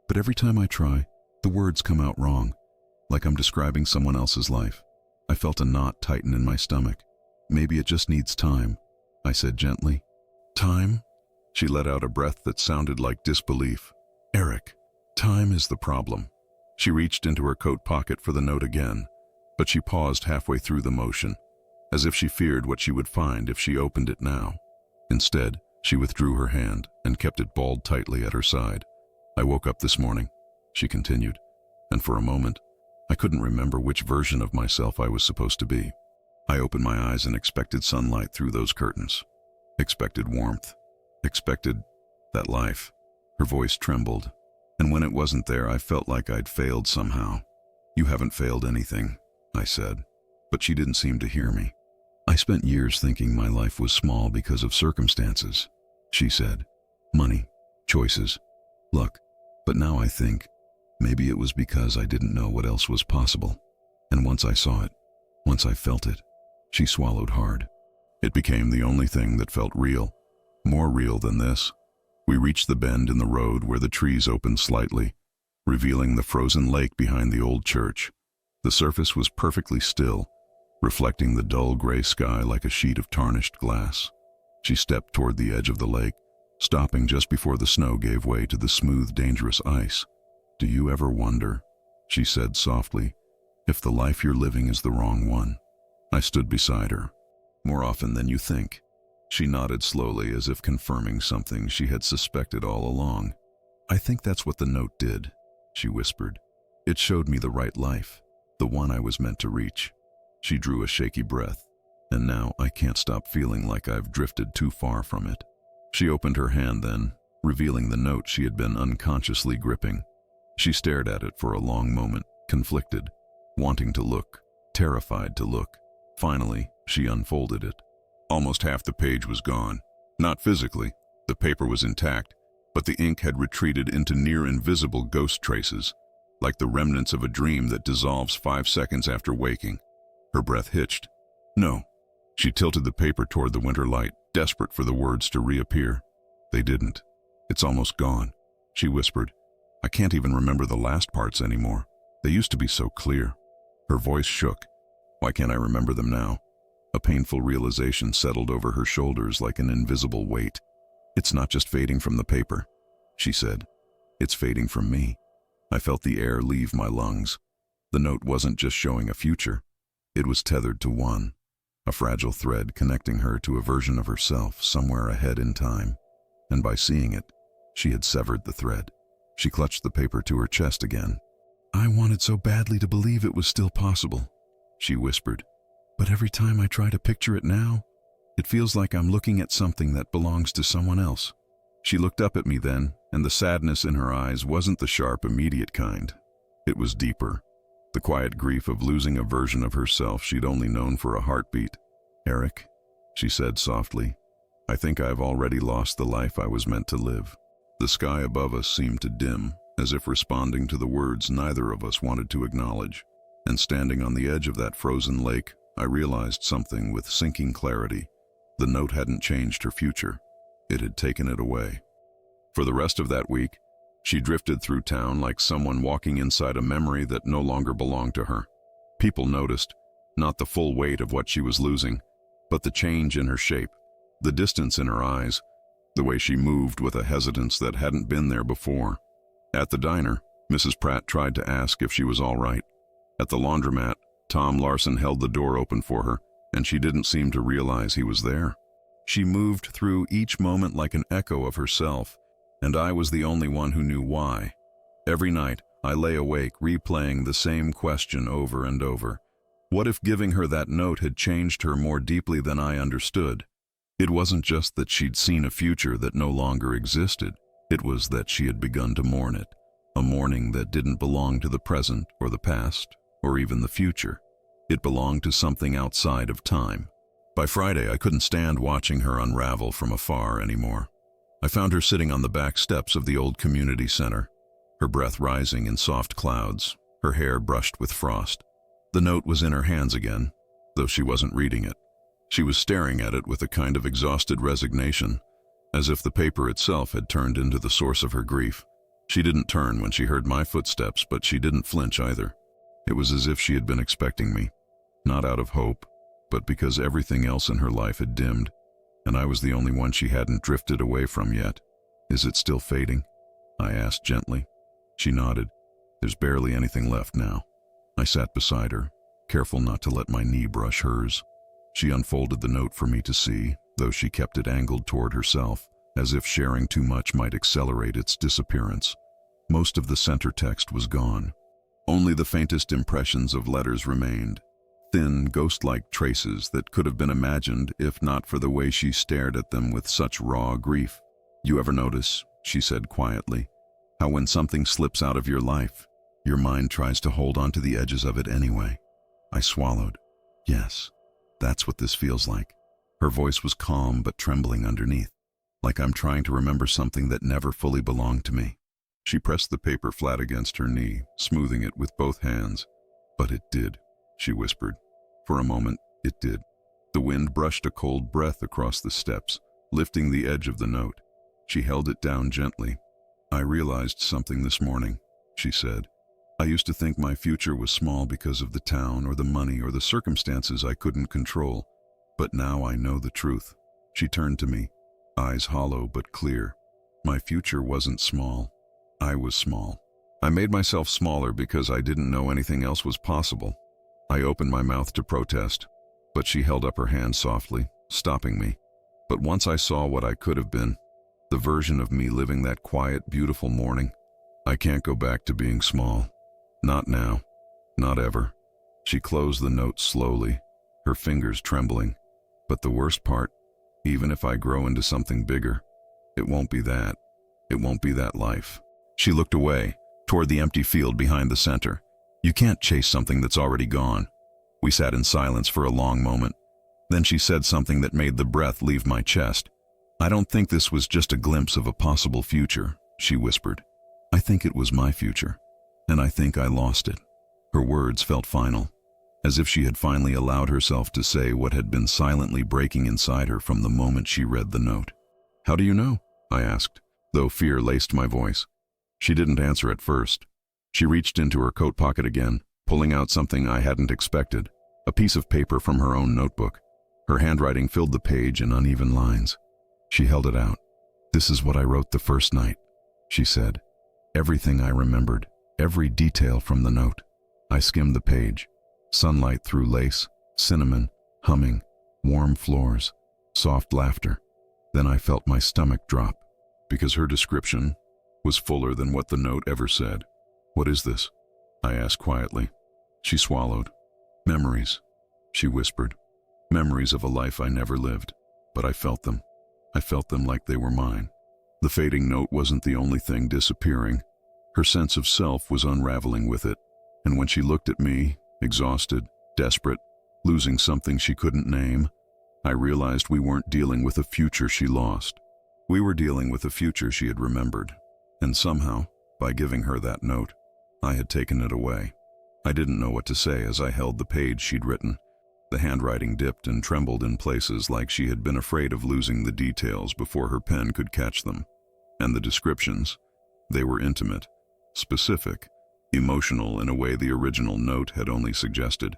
"But every time I try, the words come out wrong, like I'm describing someone else's life." I felt a knot tighten in my stomach. "Maybe it just needs time," I said gently. "Time?" She let out a breath that sounded like disbelief. "Eric, time is the problem." She reached into her coat pocket for the note again, but she paused halfway through the motion, as if she feared what she would find if she opened it now. Instead, she withdrew her hand and kept it balled tightly at her side. "I woke up this morning," she continued, "and for a moment, I couldn't remember which version of myself I was supposed to be. I opened my eyes and expected sunlight through those curtains, expected warmth, expected that life." Her voice trembled, and when it wasn't there, I felt like I'd failed somehow. "You haven't failed anything," I said, but she didn't seem to hear me. "I spent years thinking my life was small because of circumstances," she said. "Money, choices, luck. But now I think maybe it was because I didn't know what else was possible. And once I saw it, once I felt it," she swallowed hard, "it became the only thing that felt real, more real than this." We reached the bend in the road where the trees opened slightly, revealing the frozen lake behind the old church. The surface was perfectly still, reflecting the dull gray sky like a sheet of tarnished glass. She stepped toward the edge of the lake, stopping just before the snow gave way to the smooth, dangerous ice. "Do you ever wonder," she said softly, "if the life you're living is the wrong one?" I stood beside her. "More often than you think." She nodded slowly, as if confirming something she had suspected all along. "I think that's what the note did," she whispered. "It showed me the right life, the one I was meant to reach." She drew a shaky breath. "And now I can't stop feeling like I've drifted too far from it." She opened her hand then, revealing the note she had been unconsciously gripping. She stared at it for a long moment, conflicted, wanting to look, terrified to look. Finally, she unfolded it. Almost half the page was gone. Not physically, the paper was intact, but the ink had retreated into near-invisible ghost traces, like the remnants of a dream that dissolves 5 seconds after waking. Her breath hitched. "No." She tilted the paper toward the winter light, desperate for the words to reappear. They didn't. It's almost gone, she whispered. I can't even remember the last parts anymore. They used to be so clear. Her voice shook. Why can't I remember them now? A painful realization settled over her shoulders like an invisible weight. It's not just fading from the paper, she said. It's fading from me. I felt the air leave my lungs. The note wasn't just showing a future. It was tethered to one, a fragile thread connecting her to a version of herself somewhere ahead in time. And by seeing it, she had severed the thread. She clutched the paper to her chest again. I wanted so badly to believe it was still possible, she whispered. But every time I try to picture it now, it feels like I'm looking at something that belongs to someone else. She looked up at me then, and the sadness in her eyes wasn't the sharp, immediate kind. It was deeper, the quiet grief of losing a version of herself she'd only known for a heartbeat. Eric, she said softly, I think I've already lost the life I was meant to live. The sky above us seemed to dim, as if responding to the words neither of us wanted to acknowledge. And standing on the edge of that frozen lake, I realized something with sinking clarity. The note hadn't changed her future. It had taken it away. For the rest of that week, she drifted through town like someone walking inside a memory that no longer belonged to her. People noticed, not the full weight of what she was losing, but the change in her shape, the distance in her eyes, the way she moved with a hesitance that hadn't been there before. At the diner, Mrs. Pratt tried to ask if she was all right. At the laundromat, Tom Larson held the door open for her, and she didn't seem to realize he was there. She moved through each moment like an echo of herself, and I was the only one who knew why. Every night, I lay awake replaying the same question over and over. What if giving her that note had changed her more deeply than I understood? It wasn't just that she'd seen a future that no longer existed. It was that she had begun to mourn it, a mourning that didn't belong to the present or the past or even the future. It belonged to something outside of time. By Friday, I couldn't stand watching her unravel from afar anymore. I found her sitting on the back steps of the old community center, her breath rising in soft clouds, her hair brushed with frost. The note was in her hands again, though she wasn't reading it. She was staring at it with a kind of exhausted resignation, as if the paper itself had turned into the source of her grief. She didn't turn when she heard my footsteps, but she didn't flinch either. It was as if she had been expecting me, not out of hope, but because everything else in her life had dimmed, and I was the only one she hadn't drifted away from yet. Is it still fading? I asked gently. She nodded. There's barely anything left now. I sat beside her, careful not to let my knee brush hers. She unfolded the note for me to see, though she kept it angled toward herself, as if sharing too much might accelerate its disappearance. Most of the center text was gone. Only the faintest impressions of letters remained, thin, ghost-like traces that could have been imagined if not for the way she stared at them with such raw grief. You ever notice, she said quietly, how when something slips out of your life, your mind tries to hold on to the edges of it anyway? I swallowed. Yes, that's what this feels like. Her voice was calm but trembling underneath, like I'm trying to remember something that never fully belonged to me. She pressed the paper flat against her knee, smoothing it with both hands. But it did, she whispered. For a moment, it did. The wind brushed a cold breath across the steps, lifting the edge of the note. She held it down gently. I realized something this morning, she said. I used to think my future was small because of the town or the money or the circumstances I couldn't control. But now I know the truth. She turned to me, eyes hollow but clear. My future wasn't small. I was small. I made myself smaller because I didn't know anything else was possible. I opened my mouth to protest, but she held up her hand softly, stopping me. But once I saw what I could have been, the version of me living that quiet, beautiful morning, I can't go back to being small. Not now. Not ever. She closed the note slowly, her fingers trembling. But the worst part, even if I grow into something bigger, it won't be that. It won't be that life. She looked away, toward the empty field behind the center. You can't chase something that's already gone. We sat in silence for a long moment. Then she said something that made the breath leave my chest. I don't think this was just a glimpse of a possible future, she whispered. I think it was my future, and I think I lost it. Her words felt final, as if she had finally allowed herself to say what had been silently breaking inside her from the moment she read the note. How do you know? I asked, though fear laced my voice. She didn't answer at first. She reached into her coat pocket again, pulling out something I hadn't expected, a piece of paper from her own notebook. Her handwriting filled the page in uneven lines. She held it out. "This is what I wrote the first night," she said. Everything I remembered, every detail from the note. I skimmed the page. Sunlight through lace, cinnamon, humming, warm floors, soft laughter. Then I felt my stomach drop, because her description was fuller than what the note ever said. "What is this?" I asked quietly. She swallowed. "Memories," she whispered. "Memories of a life I never lived, but I felt them. I felt them like they were mine." The fading note wasn't the only thing disappearing. Her sense of self was unraveling with it, and when she looked at me, exhausted, desperate, losing something she couldn't name, I realized we weren't dealing with a future she lost. We were dealing with a future she had remembered, and somehow, by giving her that note, I had taken it away. I didn't know what to say as I held the page she'd written. The handwriting dipped and trembled in places like she had been afraid of losing the details before her pen could catch them. And the descriptions, they were intimate, specific, emotional in a way the original note had only suggested.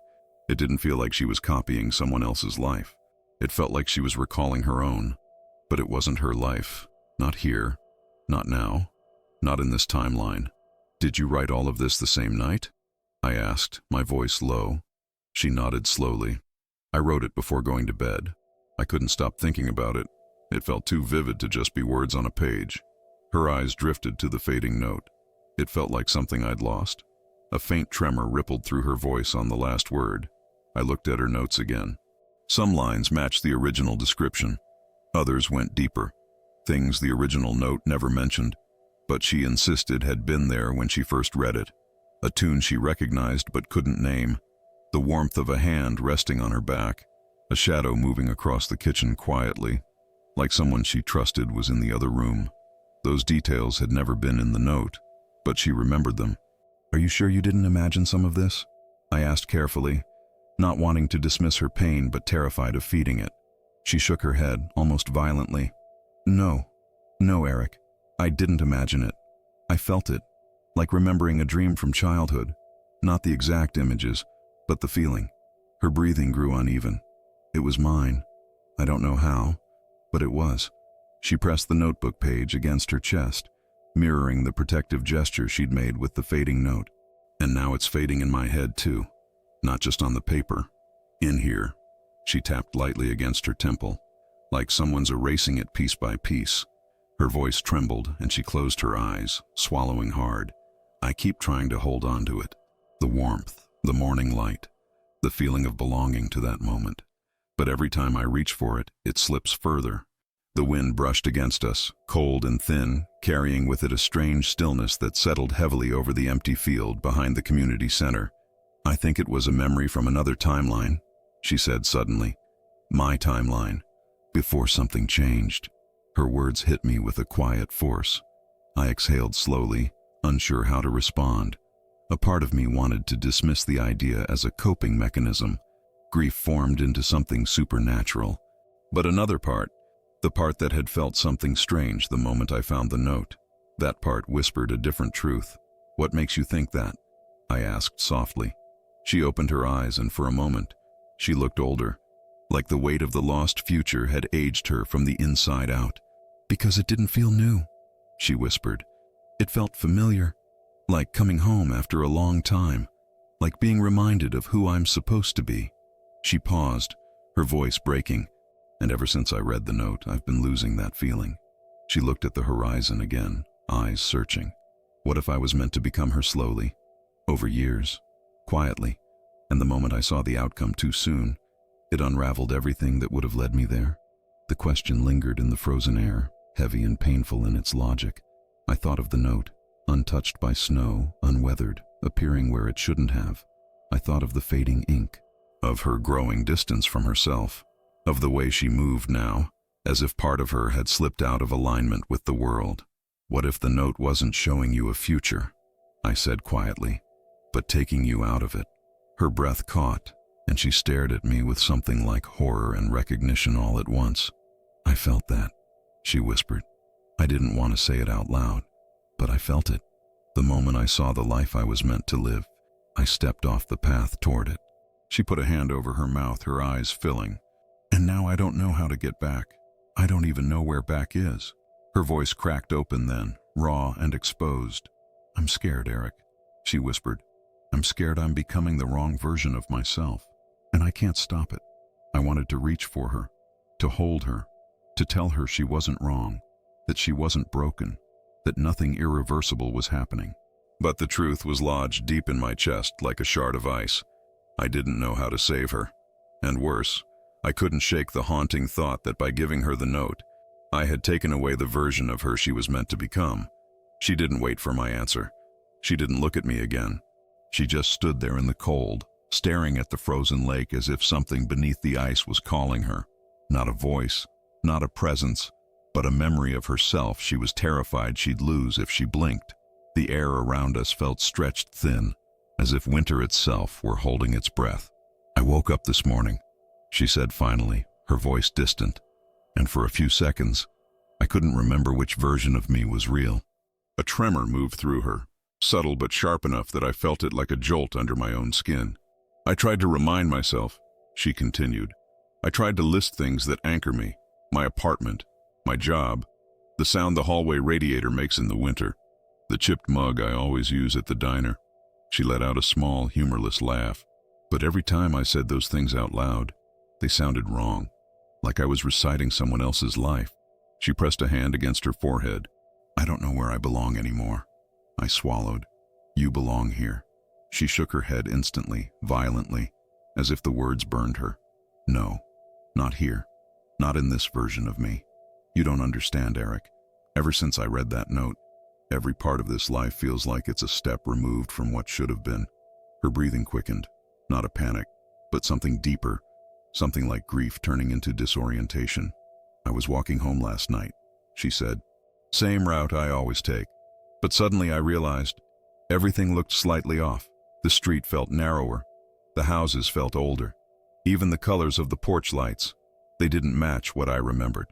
It didn't feel like she was copying someone else's life. It felt like she was recalling her own. But it wasn't her life. Not here. Not now. Not in this timeline. "Did you write all of this the same night?" I asked, my voice low. She nodded slowly. "I wrote it before going to bed. I couldn't stop thinking about it. It felt too vivid to just be words on a page." Her eyes drifted to the fading note. It felt like something I'd lost. A faint tremor rippled through her voice on the last word. I looked at her notes again. Some lines matched the original description. Others went deeper. Things the original note never mentioned, but she insisted had been there when she first read it. A tune she recognized but couldn't name. The warmth of a hand resting on her back. A shadow moving across the kitchen quietly, like someone she trusted was in the other room. Those details had never been in the note, but she remembered them. "Are you sure you didn't imagine some of this?" I asked carefully, not wanting to dismiss her pain but terrified of feeding it. She shook her head, almost violently. No, Eric. I didn't imagine it. I felt it, like remembering a dream from childhood. Not the exact images, but the feeling." Her breathing grew uneven. "It was mine. I don't know how, but it was." She pressed the notebook page against her chest, mirroring the protective gesture she'd made with the fading note. "And now it's fading in my head too. Not just on the paper. In here." She tapped lightly against her temple, like someone's erasing it piece by piece. Her voice trembled and she closed her eyes, swallowing hard. I keep trying to hold on to it. The warmth, the morning light, the feeling of belonging to that moment. But every time I reach for it, it slips further. The wind brushed against us, cold and thin, carrying with it a strange stillness that settled heavily over the empty field behind the community center. "I think it was a memory from another timeline," she said suddenly. "My timeline. Before something changed." Her words hit me with a quiet force. I exhaled slowly, unsure how to respond. A part of me wanted to dismiss the idea as a coping mechanism. Grief formed into something supernatural. But another part, the part that had felt something strange the moment I found the note, that part whispered a different truth. "What makes you think that?" I asked softly. She opened her eyes, and for a moment, she looked older, like the weight of the lost future had aged her from the inside out. "Because it didn't feel new," she whispered. "It felt familiar, like coming home after a long time, like being reminded of who I'm supposed to be." She paused, her voice breaking, and ever since I read the note, I've been losing that feeling. She looked at the horizon again, eyes searching. What if I was meant to become her slowly, over years, quietly, and the moment I saw the outcome too soon, it unraveled everything that would have led me there? The question lingered in the frozen air, heavy and painful in its logic. I thought of the note, untouched by snow, unweathered, appearing where it shouldn't have. I thought of the fading ink, of her growing distance from herself, of the way she moved now, as if part of her had slipped out of alignment with the world. "What if the note wasn't showing you a future?" I said quietly, "but taking you out of it?" Her breath caught, and she stared at me with something like horror and recognition all at once. "I felt that," she whispered. I didn't want to say it out loud, but I felt it. The moment I saw the life I was meant to live, I stepped off the path toward it. She put a hand over her mouth, her eyes filling. And now I don't know how to get back. I don't even know where back is. Her voice cracked open then, raw and exposed. I'm scared, Eric, she whispered. I'm scared I'm becoming the wrong version of myself, and I can't stop it. I wanted to reach for her, to hold her, to tell her she wasn't wrong, that she wasn't broken, that nothing irreversible was happening. But the truth was lodged deep in my chest like a shard of ice. I didn't know how to save her. And worse, I couldn't shake the haunting thought that by giving her the note, I had taken away the version of her she was meant to become. She didn't wait for my answer. She didn't look at me again. She just stood there in the cold, staring at the frozen lake as if something beneath the ice was calling her. Not a voice, not a presence, but a memory of herself she was terrified she'd lose if she blinked. The air around us felt stretched thin, as if winter itself were holding its breath. I woke up this morning, she said finally, her voice distant, and for a few seconds, I couldn't remember which version of me was real. A tremor moved through her, subtle but sharp enough that I felt it like a jolt under my own skin. I tried to remind myself, she continued. I tried to list things that anchor me, my apartment, my job, the sound the hallway radiator makes in the winter, the chipped mug I always use at the diner. She let out a small, humorless laugh. But every time I said those things out loud, they sounded wrong, like I was reciting someone else's life. She pressed a hand against her forehead. I don't know where I belong anymore. I swallowed. You belong here. She shook her head instantly, violently, as if the words burned her. No, not here. Not in this version of me. You don't understand, Eric. Ever since I read that note, every part of this life feels like it's a step removed from what should have been. Her breathing quickened. Not a panic, but something deeper, something like grief turning into disorientation. I was walking home last night, she said. Same route I always take. But suddenly I realized everything looked slightly off. The street felt narrower. The houses felt older. Even the colors of the porch lights, they didn't match what I remembered.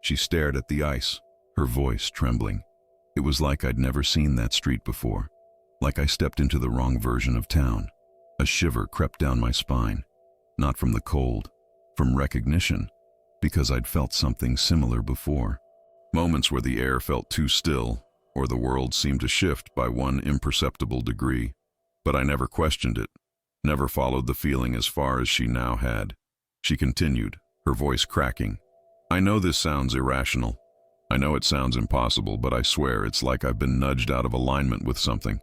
She stared at the ice, her voice trembling. It was like I'd never seen that street before, like I stepped into the wrong version of town. A shiver crept down my spine, not from the cold, from recognition, because I'd felt something similar before. Moments where the air felt too still, or the world seemed to shift by one imperceptible degree. But I never questioned it, never followed the feeling as far as she now had. She continued, her voice cracking. I know this sounds irrational. I know it sounds impossible, but I swear it's like I've been nudged out of alignment with something.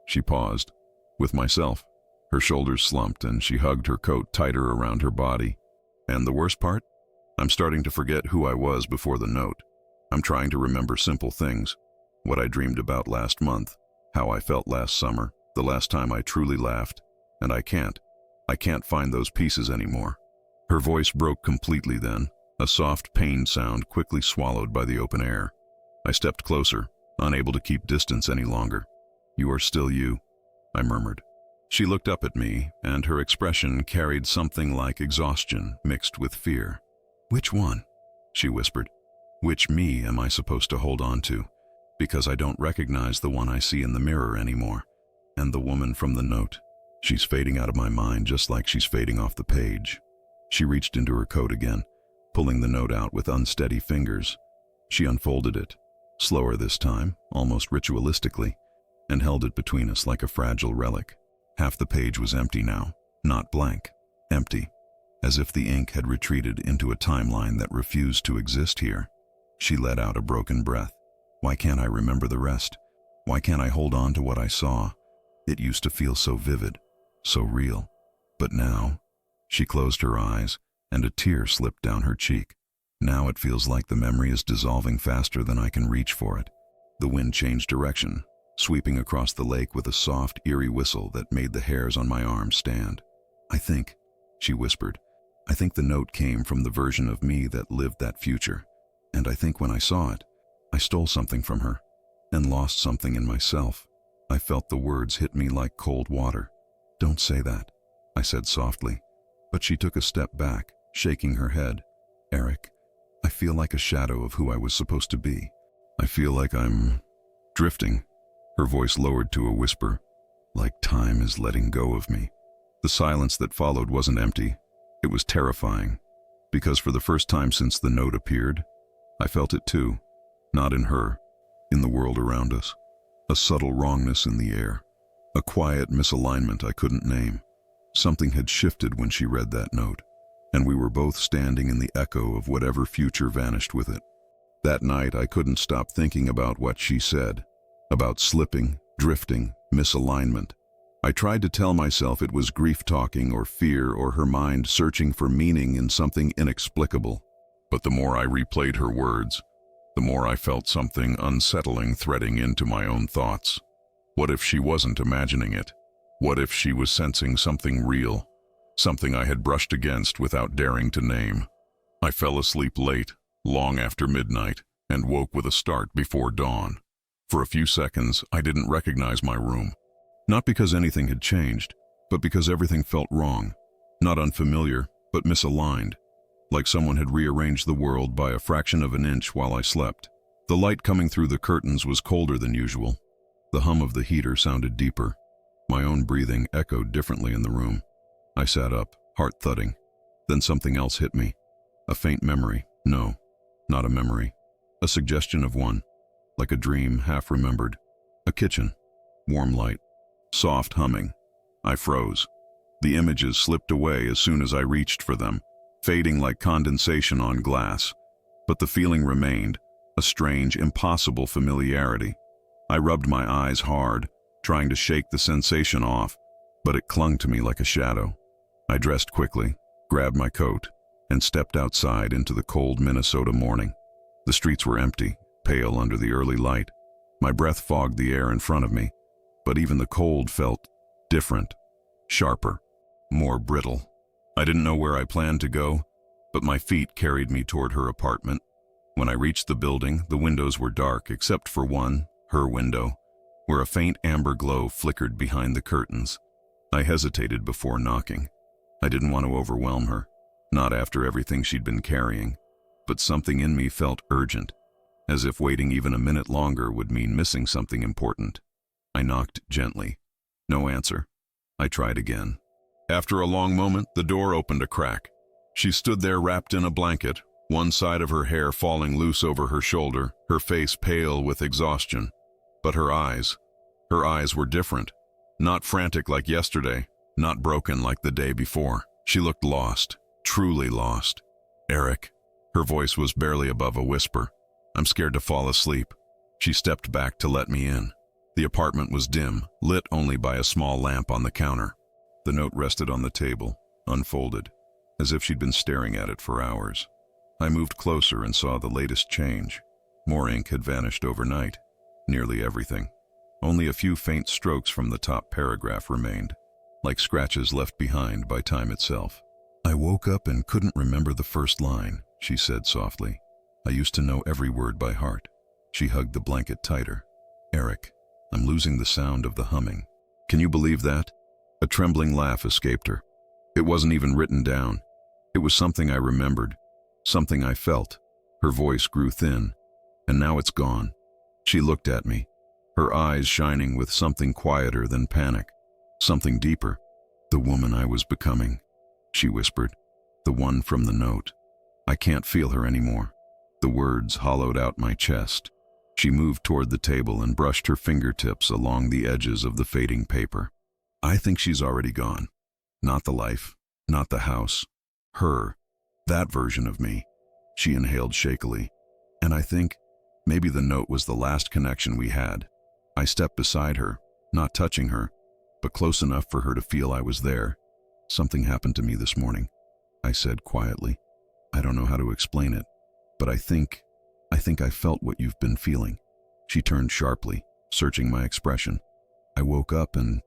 She paused. With myself. Her shoulders slumped and she hugged her coat tighter around her body. And the worst part? I'm starting to forget who I was before the note. I'm trying to remember simple things. What I dreamed about last month, how I felt last summer, the last time I truly laughed. And I can't. I can't find those pieces anymore. Her voice broke completely then, a soft, pained sound quickly swallowed by the open air. I stepped closer, unable to keep distance any longer. You are still you, I murmured. She looked up at me, and her expression carried something like exhaustion mixed with fear. Which one? She whispered. Which me am I supposed to hold on to? Because I don't recognize the one I see in the mirror anymore. And the woman from the note. She's fading out of my mind just like she's fading off the page. She reached into her coat again, pulling the note out with unsteady fingers. She unfolded it, slower this time, almost ritualistically, and held it between us like a fragile relic. Half the page was empty now, not blank, empty, as if the ink had retreated into a timeline that refused to exist here. She let out a broken breath. Why can't I remember the rest? Why can't I hold on to what I saw? It used to feel so vivid, so real. But now, she closed her eyes, and a tear slipped down her cheek. Now it feels like the memory is dissolving faster than I can reach for it. The wind changed direction, sweeping across the lake with a soft, eerie whistle that made the hairs on my arms stand. I think, she whispered, I think the note came from the version of me that lived that future. And I think when I saw it, I stole something from her, and lost something in myself. I felt the words hit me like cold water. Don't say that, I said softly. But she took a step back, shaking her head. Eric, I feel like a shadow of who I was supposed to be. I feel like I'm drifting, her voice lowered to a whisper, like time is letting go of me. The silence that followed wasn't empty. It was terrifying, because for the first time since the note appeared, I felt it too, not in her, in the world around us. A subtle wrongness in the air, a quiet misalignment I couldn't name. Something had shifted when she read that note, and we were both standing in the echo of whatever future vanished with it. That night I couldn't stop thinking about what she said, about slipping, drifting, misalignment. I tried to tell myself it was grief talking or fear or her mind searching for meaning in something inexplicable. But the more I replayed her words, the more I felt something unsettling threading into my own thoughts. What if she wasn't imagining it? What if she was sensing something real, something I had brushed against without daring to name? I fell asleep late, long after midnight, and woke with a start before dawn. For a few seconds, I didn't recognize my room. Not because anything had changed, but because everything felt wrong. Not unfamiliar, but misaligned. Like someone had rearranged the world by a fraction of an inch while I slept. The light coming through the curtains was colder than usual. The hum of the heater sounded deeper. My own breathing echoed differently in the room. I sat up, heart thudding. Then something else hit me. A faint memory. No, not a memory. A suggestion of one. Like a dream half remembered. A kitchen. Warm light. Soft humming. I froze. The images slipped away as soon as I reached for them, fading like condensation on glass. But the feeling remained, a strange, impossible familiarity. I rubbed my eyes hard, trying to shake the sensation off, but it clung to me like a shadow. I dressed quickly, grabbed my coat, and stepped outside into the cold Minnesota morning. The streets were empty, pale under the early light. My breath fogged the air in front of me, but even the cold felt different, sharper, more brittle. I didn't know where I planned to go, but my feet carried me toward her apartment. When I reached the building, the windows were dark except for one, her window, where a faint amber glow flickered behind the curtains. I hesitated before knocking. I didn't want to overwhelm her, not after everything she'd been carrying, but something in me felt urgent, as if waiting even a minute longer would mean missing something important. I knocked gently. No answer. I tried again. After a long moment, the door opened a crack. She stood there wrapped in a blanket, one side of her hair falling loose over her shoulder, her face pale with exhaustion. But her eyes were different. Not frantic like yesterday, not broken like the day before. She looked lost, truly lost. "Eric," her voice was barely above a whisper. "I'm scared to fall asleep." She stepped back to let me in. The apartment was dim, lit only by a small lamp on the counter. The note rested on the table, unfolded, as if she'd been staring at it for hours. I moved closer and saw the latest change. More ink had vanished overnight, nearly everything. Only a few faint strokes from the top paragraph remained, like scratches left behind by time itself. "I woke up and couldn't remember the first line," she said softly. "I used to know every word by heart." She hugged the blanket tighter. "Eric, I'm losing the sound of the humming. Can you believe that?" A trembling laugh escaped her. It wasn't even written down. It was something I remembered, something I felt. Her voice grew thin, and now it's gone. She looked at me, her eyes shining with something quieter than panic, something deeper. "The woman I was becoming," she whispered. "The one from the note. I can't feel her anymore." The words hollowed out my chest. She moved toward the table and brushed her fingertips along the edges of the fading paper. "I think she's already gone. Not the life, not the house. Her, that version of me." She inhaled shakily. "And I think maybe the note was the last connection we had." I stepped beside her, not touching her, but close enough for her to feel I was there. "Something happened to me this morning," I said quietly. "I don't know how to explain it, but I think I felt what you've been feeling." She turned sharply, searching my expression. "I woke up and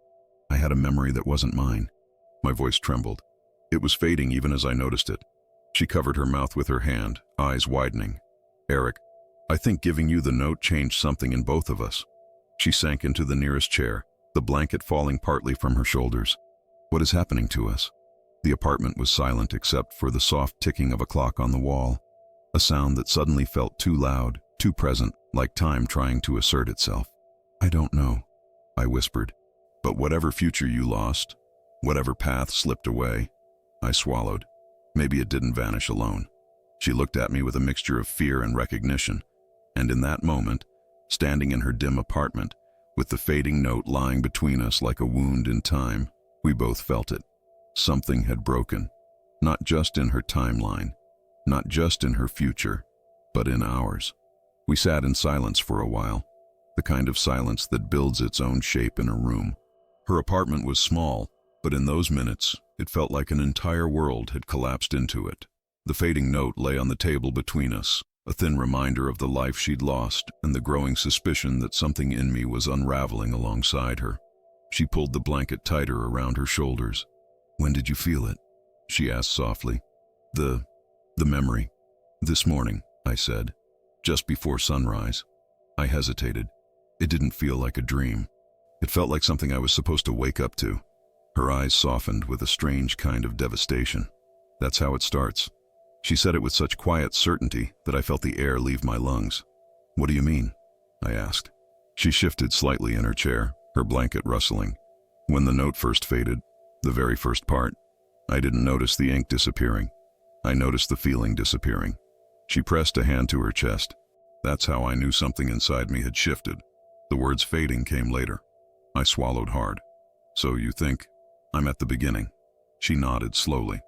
I had a memory that wasn't mine." My voice trembled. It was fading even as I noticed it. She covered her mouth with her hand, eyes widening. "Eric, I think giving you the note changed something in both of us." She sank into the nearest chair, the blanket falling partly from her shoulders. "What is happening to us?" The apartment was silent except for the soft ticking of a clock on the wall, a sound that suddenly felt too loud, too present, like time trying to assert itself. I don't know, I whispered. But whatever future you lost, whatever path slipped away, I swallowed. Maybe it didn't vanish alone. She looked at me with a mixture of fear and recognition, and in that moment, standing in her dim apartment, with the fading note lying between us like a wound in time, we both felt it. Something had broken, not just in her timeline, not just in her future, but in ours. We sat in silence for a while, the kind of silence that builds its own shape in a room. Her apartment was small, but in those minutes, it felt like an entire world had collapsed into it. The fading note lay on the table between us, a thin reminder of the life she'd lost and the growing suspicion that something in me was unraveling alongside her. She pulled the blanket tighter around her shoulders. "When did you feel it?" she asked softly. The memory. "This morning," I said, "just before sunrise." I hesitated. It didn't feel like a dream. It felt like something I was supposed to wake up to. Her eyes softened with a strange kind of devastation. "That's how it starts." She said it with such quiet certainty that I felt the air leave my lungs. "What do you mean?" I asked. She shifted slightly in her chair, her blanket rustling. "When the note first faded, the very first part, I didn't notice the ink disappearing. I noticed the feeling disappearing." She pressed a hand to her chest. "That's how I knew something inside me had shifted." The words fading came later. I swallowed hard. "So you think I'm at the beginning?" She nodded slowly.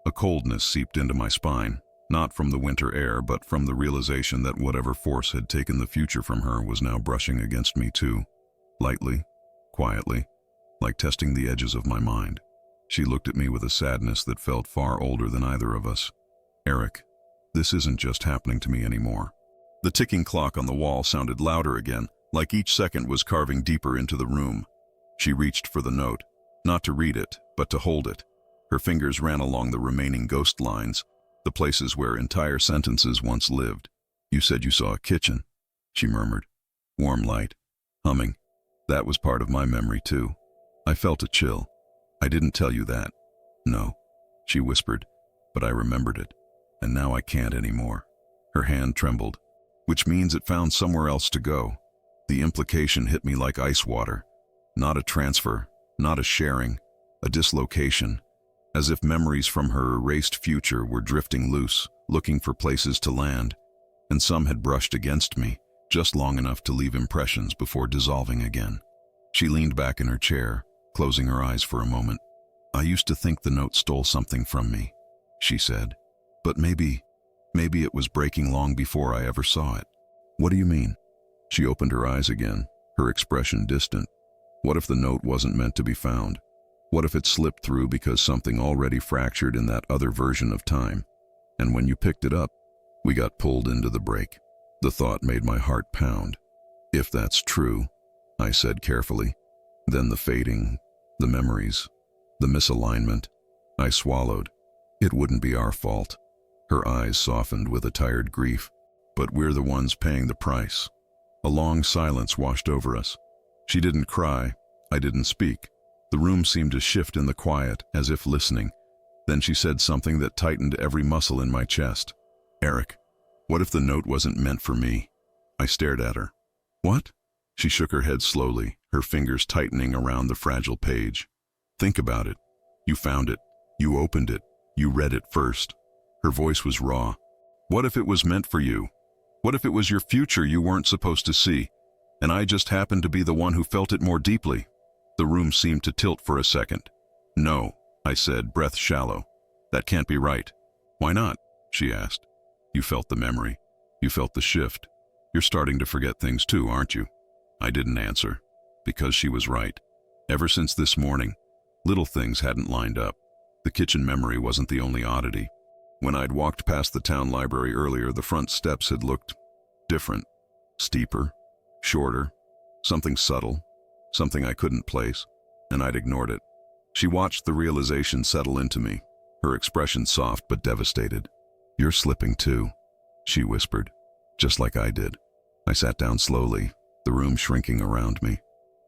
A coldness seeped into my spine, not from the winter air, but from the realization that whatever force had taken the future from her was now brushing against me too. Lightly, quietly, like testing the edges of my mind. She looked at me with a sadness that felt far older than either of us. "Eric, this isn't just happening to me anymore." The ticking clock on the wall sounded louder again, like each second was carving deeper into the room. She reached for the note, not to read it, but to hold it. Her fingers ran along the remaining ghost lines, the places where entire sentences once lived. "You said you saw a kitchen," she murmured. "Warm light, humming. That was part of my memory too." I felt a chill. "I didn't tell you that." "No," she whispered, "but I remembered it, and now I can't anymore." Her hand trembled, which means it found somewhere else to go. The implication hit me like ice water. Not a transfer, not a sharing, a dislocation, as if memories from her erased future were drifting loose, looking for places to land, and some had brushed against me, just long enough to leave impressions before dissolving again. She leaned back in her chair, closing her eyes for a moment. "I used to think the note stole something from me," she said. "But maybe it was breaking long before I ever saw it." "What do you mean?" She opened her eyes again, her expression distant. "What if the note wasn't meant to be found? What if it slipped through because something already fractured in that other version of time? And when you picked it up, we got pulled into the break." The thought made my heart pound. "If that's true," I said carefully, "then the fading, the memories, the misalignment." I swallowed. "It wouldn't be our fault." Her eyes softened with a tired grief. "But we're the ones paying the price." A long silence washed over us. She didn't cry. I didn't speak. The room seemed to shift in the quiet, as if listening. Then she said something that tightened every muscle in my chest. "Eric, what if the note wasn't meant for me?" I stared at her. "What?" She shook her head slowly, her fingers tightening around the fragile page. "Think about it. You found it. You opened it. You read it first." Her voice was raw. "What if it was meant for you? What if it was your future you weren't supposed to see, and I just happened to be the one who felt it more deeply?" The room seemed to tilt for a second. "No," I said, breath shallow. "That can't be right." "Why not?" she asked. "You felt the memory. You felt the shift. You're starting to forget things too, aren't you?" I didn't answer, because she was right. Ever since this morning, little things hadn't lined up. The kitchen memory wasn't the only oddity. When I'd walked past the town library earlier, the front steps had looked different. Steeper, shorter, something subtle, something I couldn't place, and I'd ignored it. She watched the realization settle into me, her expression soft but devastated. "You're slipping too," she whispered, just like I did. I sat down slowly, the room shrinking around me.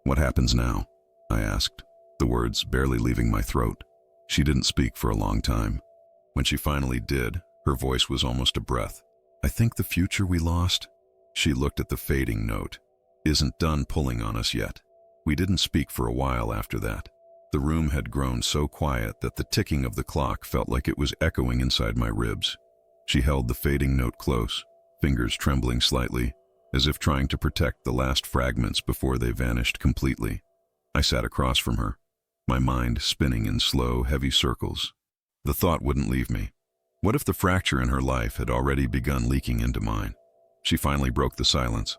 "What happens now?" I asked, the words barely leaving my throat. She didn't speak for a long time. When she finally did, her voice was almost a breath. "I think the future we lost She looked at the fading note. Isn't done pulling on us yet. We didn't speak for a while after that. The room had grown so quiet that the ticking of the clock felt like it was echoing inside my ribs. She held the fading note close, fingers trembling slightly, as if trying to protect the last fragments before they vanished completely. I sat across from her, my mind spinning in slow, heavy circles. The thought wouldn't leave me. What if the fracture in her life had already begun leaking into mine? She finally broke the silence.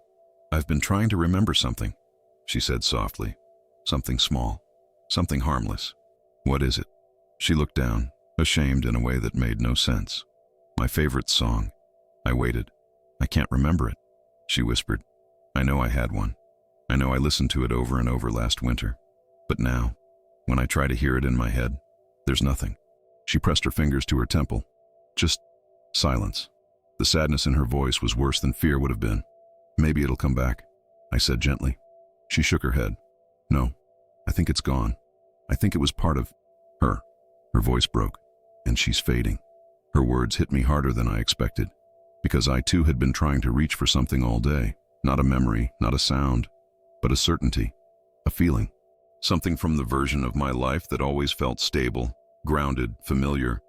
I've been trying to remember something, she said softly. Something small, something harmless. What is it? She looked down, ashamed in a way that made no sense. My favorite song. I waited. I can't remember it, she whispered. I know I had one. I know I listened to it over and over last winter. But now, when I try to hear it in my head, there's nothing. She pressed her fingers to her temple. Just silence. The sadness in her voice was worse than fear would have been. Maybe it'll come back, I said gently. She shook her head. No, I think it's gone. I think it was part of her. Her voice broke, and she's fading. Her words hit me harder than I expected, because I too had been trying to reach for something all day. Not a memory, not a sound, but a certainty, a feeling. Something from the version of my life that always felt stable, grounded, familiar,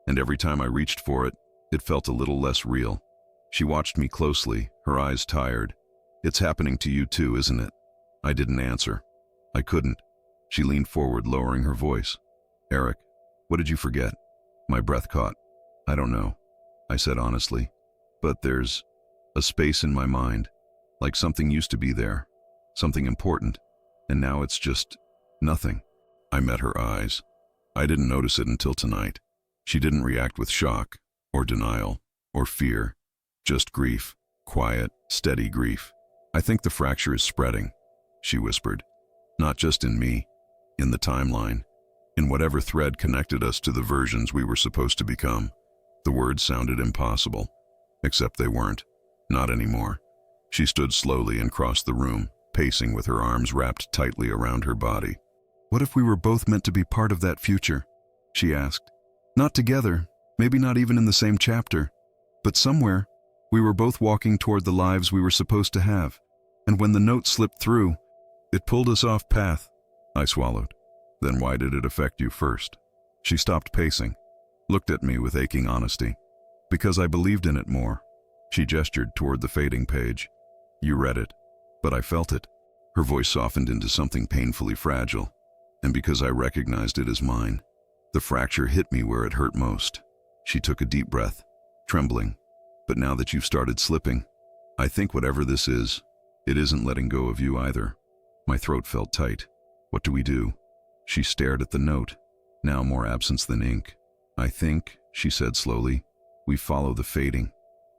and every time I reached for it, it felt a little less real. She watched me closely, her eyes tired. It's happening to you too, isn't it? I didn't answer. I couldn't. She leaned forward, lowering her voice. Eric, what did you forget? My breath caught. I don't know, I said honestly, but there's a space in my mind, like something used to be there, something important, and now it's just nothing. I met her eyes. I didn't notice it until tonight. She didn't react with shock, or denial, or fear, just grief, quiet, steady grief. I think the fracture is spreading, she whispered. Not just in me, in the timeline, in whatever thread connected us to the versions we were supposed to become. The words sounded impossible, except they weren't. Not anymore. She stood slowly and crossed the room, pacing with her arms wrapped tightly around her body. What if we were both meant to be part of that future? She asked. Not together, maybe not even in the same chapter, but somewhere, we were both walking toward the lives we were supposed to have. And when the note slipped through, it pulled us off path. I swallowed. Then why did it affect you first? She stopped pacing, looked at me with aching honesty. Because I believed in it more. She gestured toward the fading page. You read it, but I felt it. Her voice softened into something painfully fragile, and because I recognized it as mine, the fracture hit me where it hurt most. She took a deep breath, trembling. But now that you've started slipping, I think whatever this is, it isn't letting go of you either. My throat felt tight. What do we do? She stared at the note, now more absence than ink. I think, she said slowly, we follow the fading.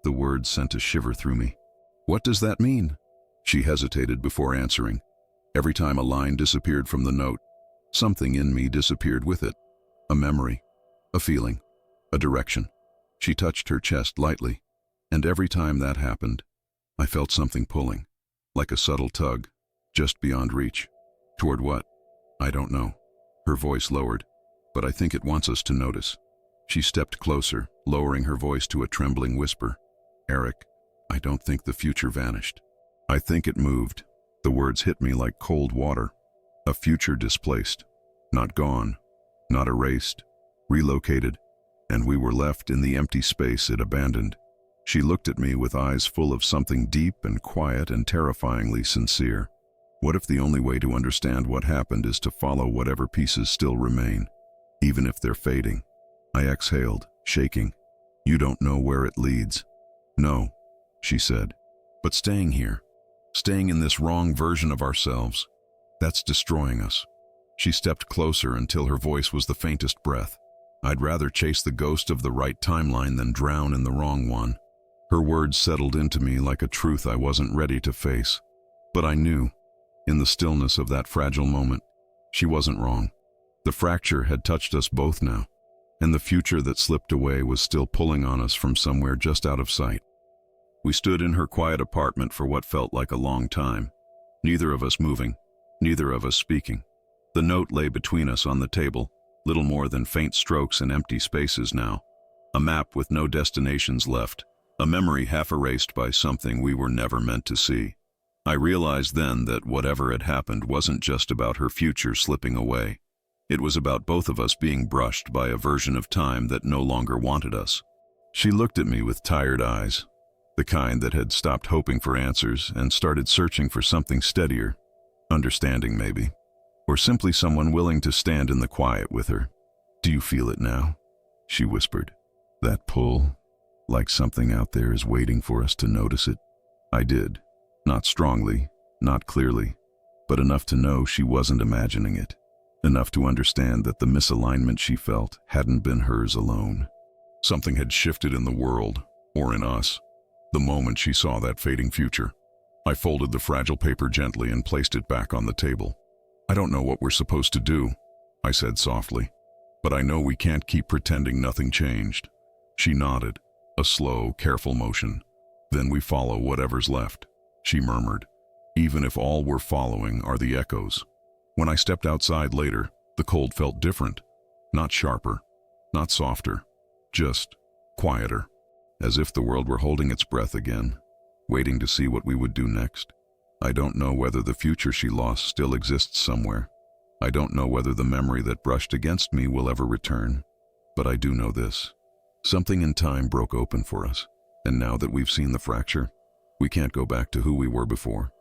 The words sent a shiver through me. What does that mean? She hesitated before answering. Every time a line disappeared from the note, something in me disappeared with it. A memory, a feeling, a direction. She touched her chest lightly, and every time that happened, I felt something pulling, like a subtle tug, just beyond reach. Toward what? I don't know. Her voice lowered, but I think it wants us to notice. She stepped closer, lowering her voice to a trembling whisper. Eric, I don't think the future vanished. I think it moved. The words hit me like cold water. A future displaced, not gone, not erased, relocated, and we were left in the empty space it abandoned. She looked at me with eyes full of something deep and quiet and terrifyingly sincere. What if the only way to understand what happened is to follow whatever pieces still remain, even if they're fading? I exhaled, shaking. You don't know where it leads. No, she said, but staying here, staying in this wrong version of ourselves, that's destroying us. She stepped closer until her voice was the faintest breath. I'd rather chase the ghost of the right timeline than drown in the wrong one. Her words settled into me like a truth I wasn't ready to face. But I knew, in the stillness of that fragile moment, she wasn't wrong. The fracture had touched us both now, and the future that slipped away was still pulling on us from somewhere just out of sight. We stood in her quiet apartment for what felt like a long time, neither of us moving, neither of us speaking. The note lay between us on the table, little more than faint strokes in empty spaces now. A map with no destinations left, a memory half erased by something we were never meant to see. I realized then that whatever had happened wasn't just about her future slipping away. It was about both of us being brushed by a version of time that no longer wanted us. She looked at me with tired eyes, the kind that had stopped hoping for answers and started searching for something steadier, understanding maybe, or simply someone willing to stand in the quiet with her. "Do you feel it now?" she whispered. "That pull, like something out there is waiting for us to notice it?" I did. Not strongly, not clearly, but enough to know she wasn't imagining it. Enough to understand that the misalignment she felt hadn't been hers alone. Something had shifted in the world, or in us, the moment she saw that fading future. I folded the fragile paper gently and placed it back on the table. "I don't know what we're supposed to do," I said softly, "but I know we can't keep pretending nothing changed." She nodded, a slow, careful motion. "Then we follow whatever's left," she murmured, "even if all we're following are the echoes." When I stepped outside later, the cold felt different. Not sharper, not softer, just quieter, as if the world were holding its breath again, waiting to see what we would do next. I don't know whether the future she lost still exists somewhere. I don't know whether the memory that brushed against me will ever return. But I do know this. Something in time broke open for us, and now that we've seen the fracture, we can't go back to who we were before.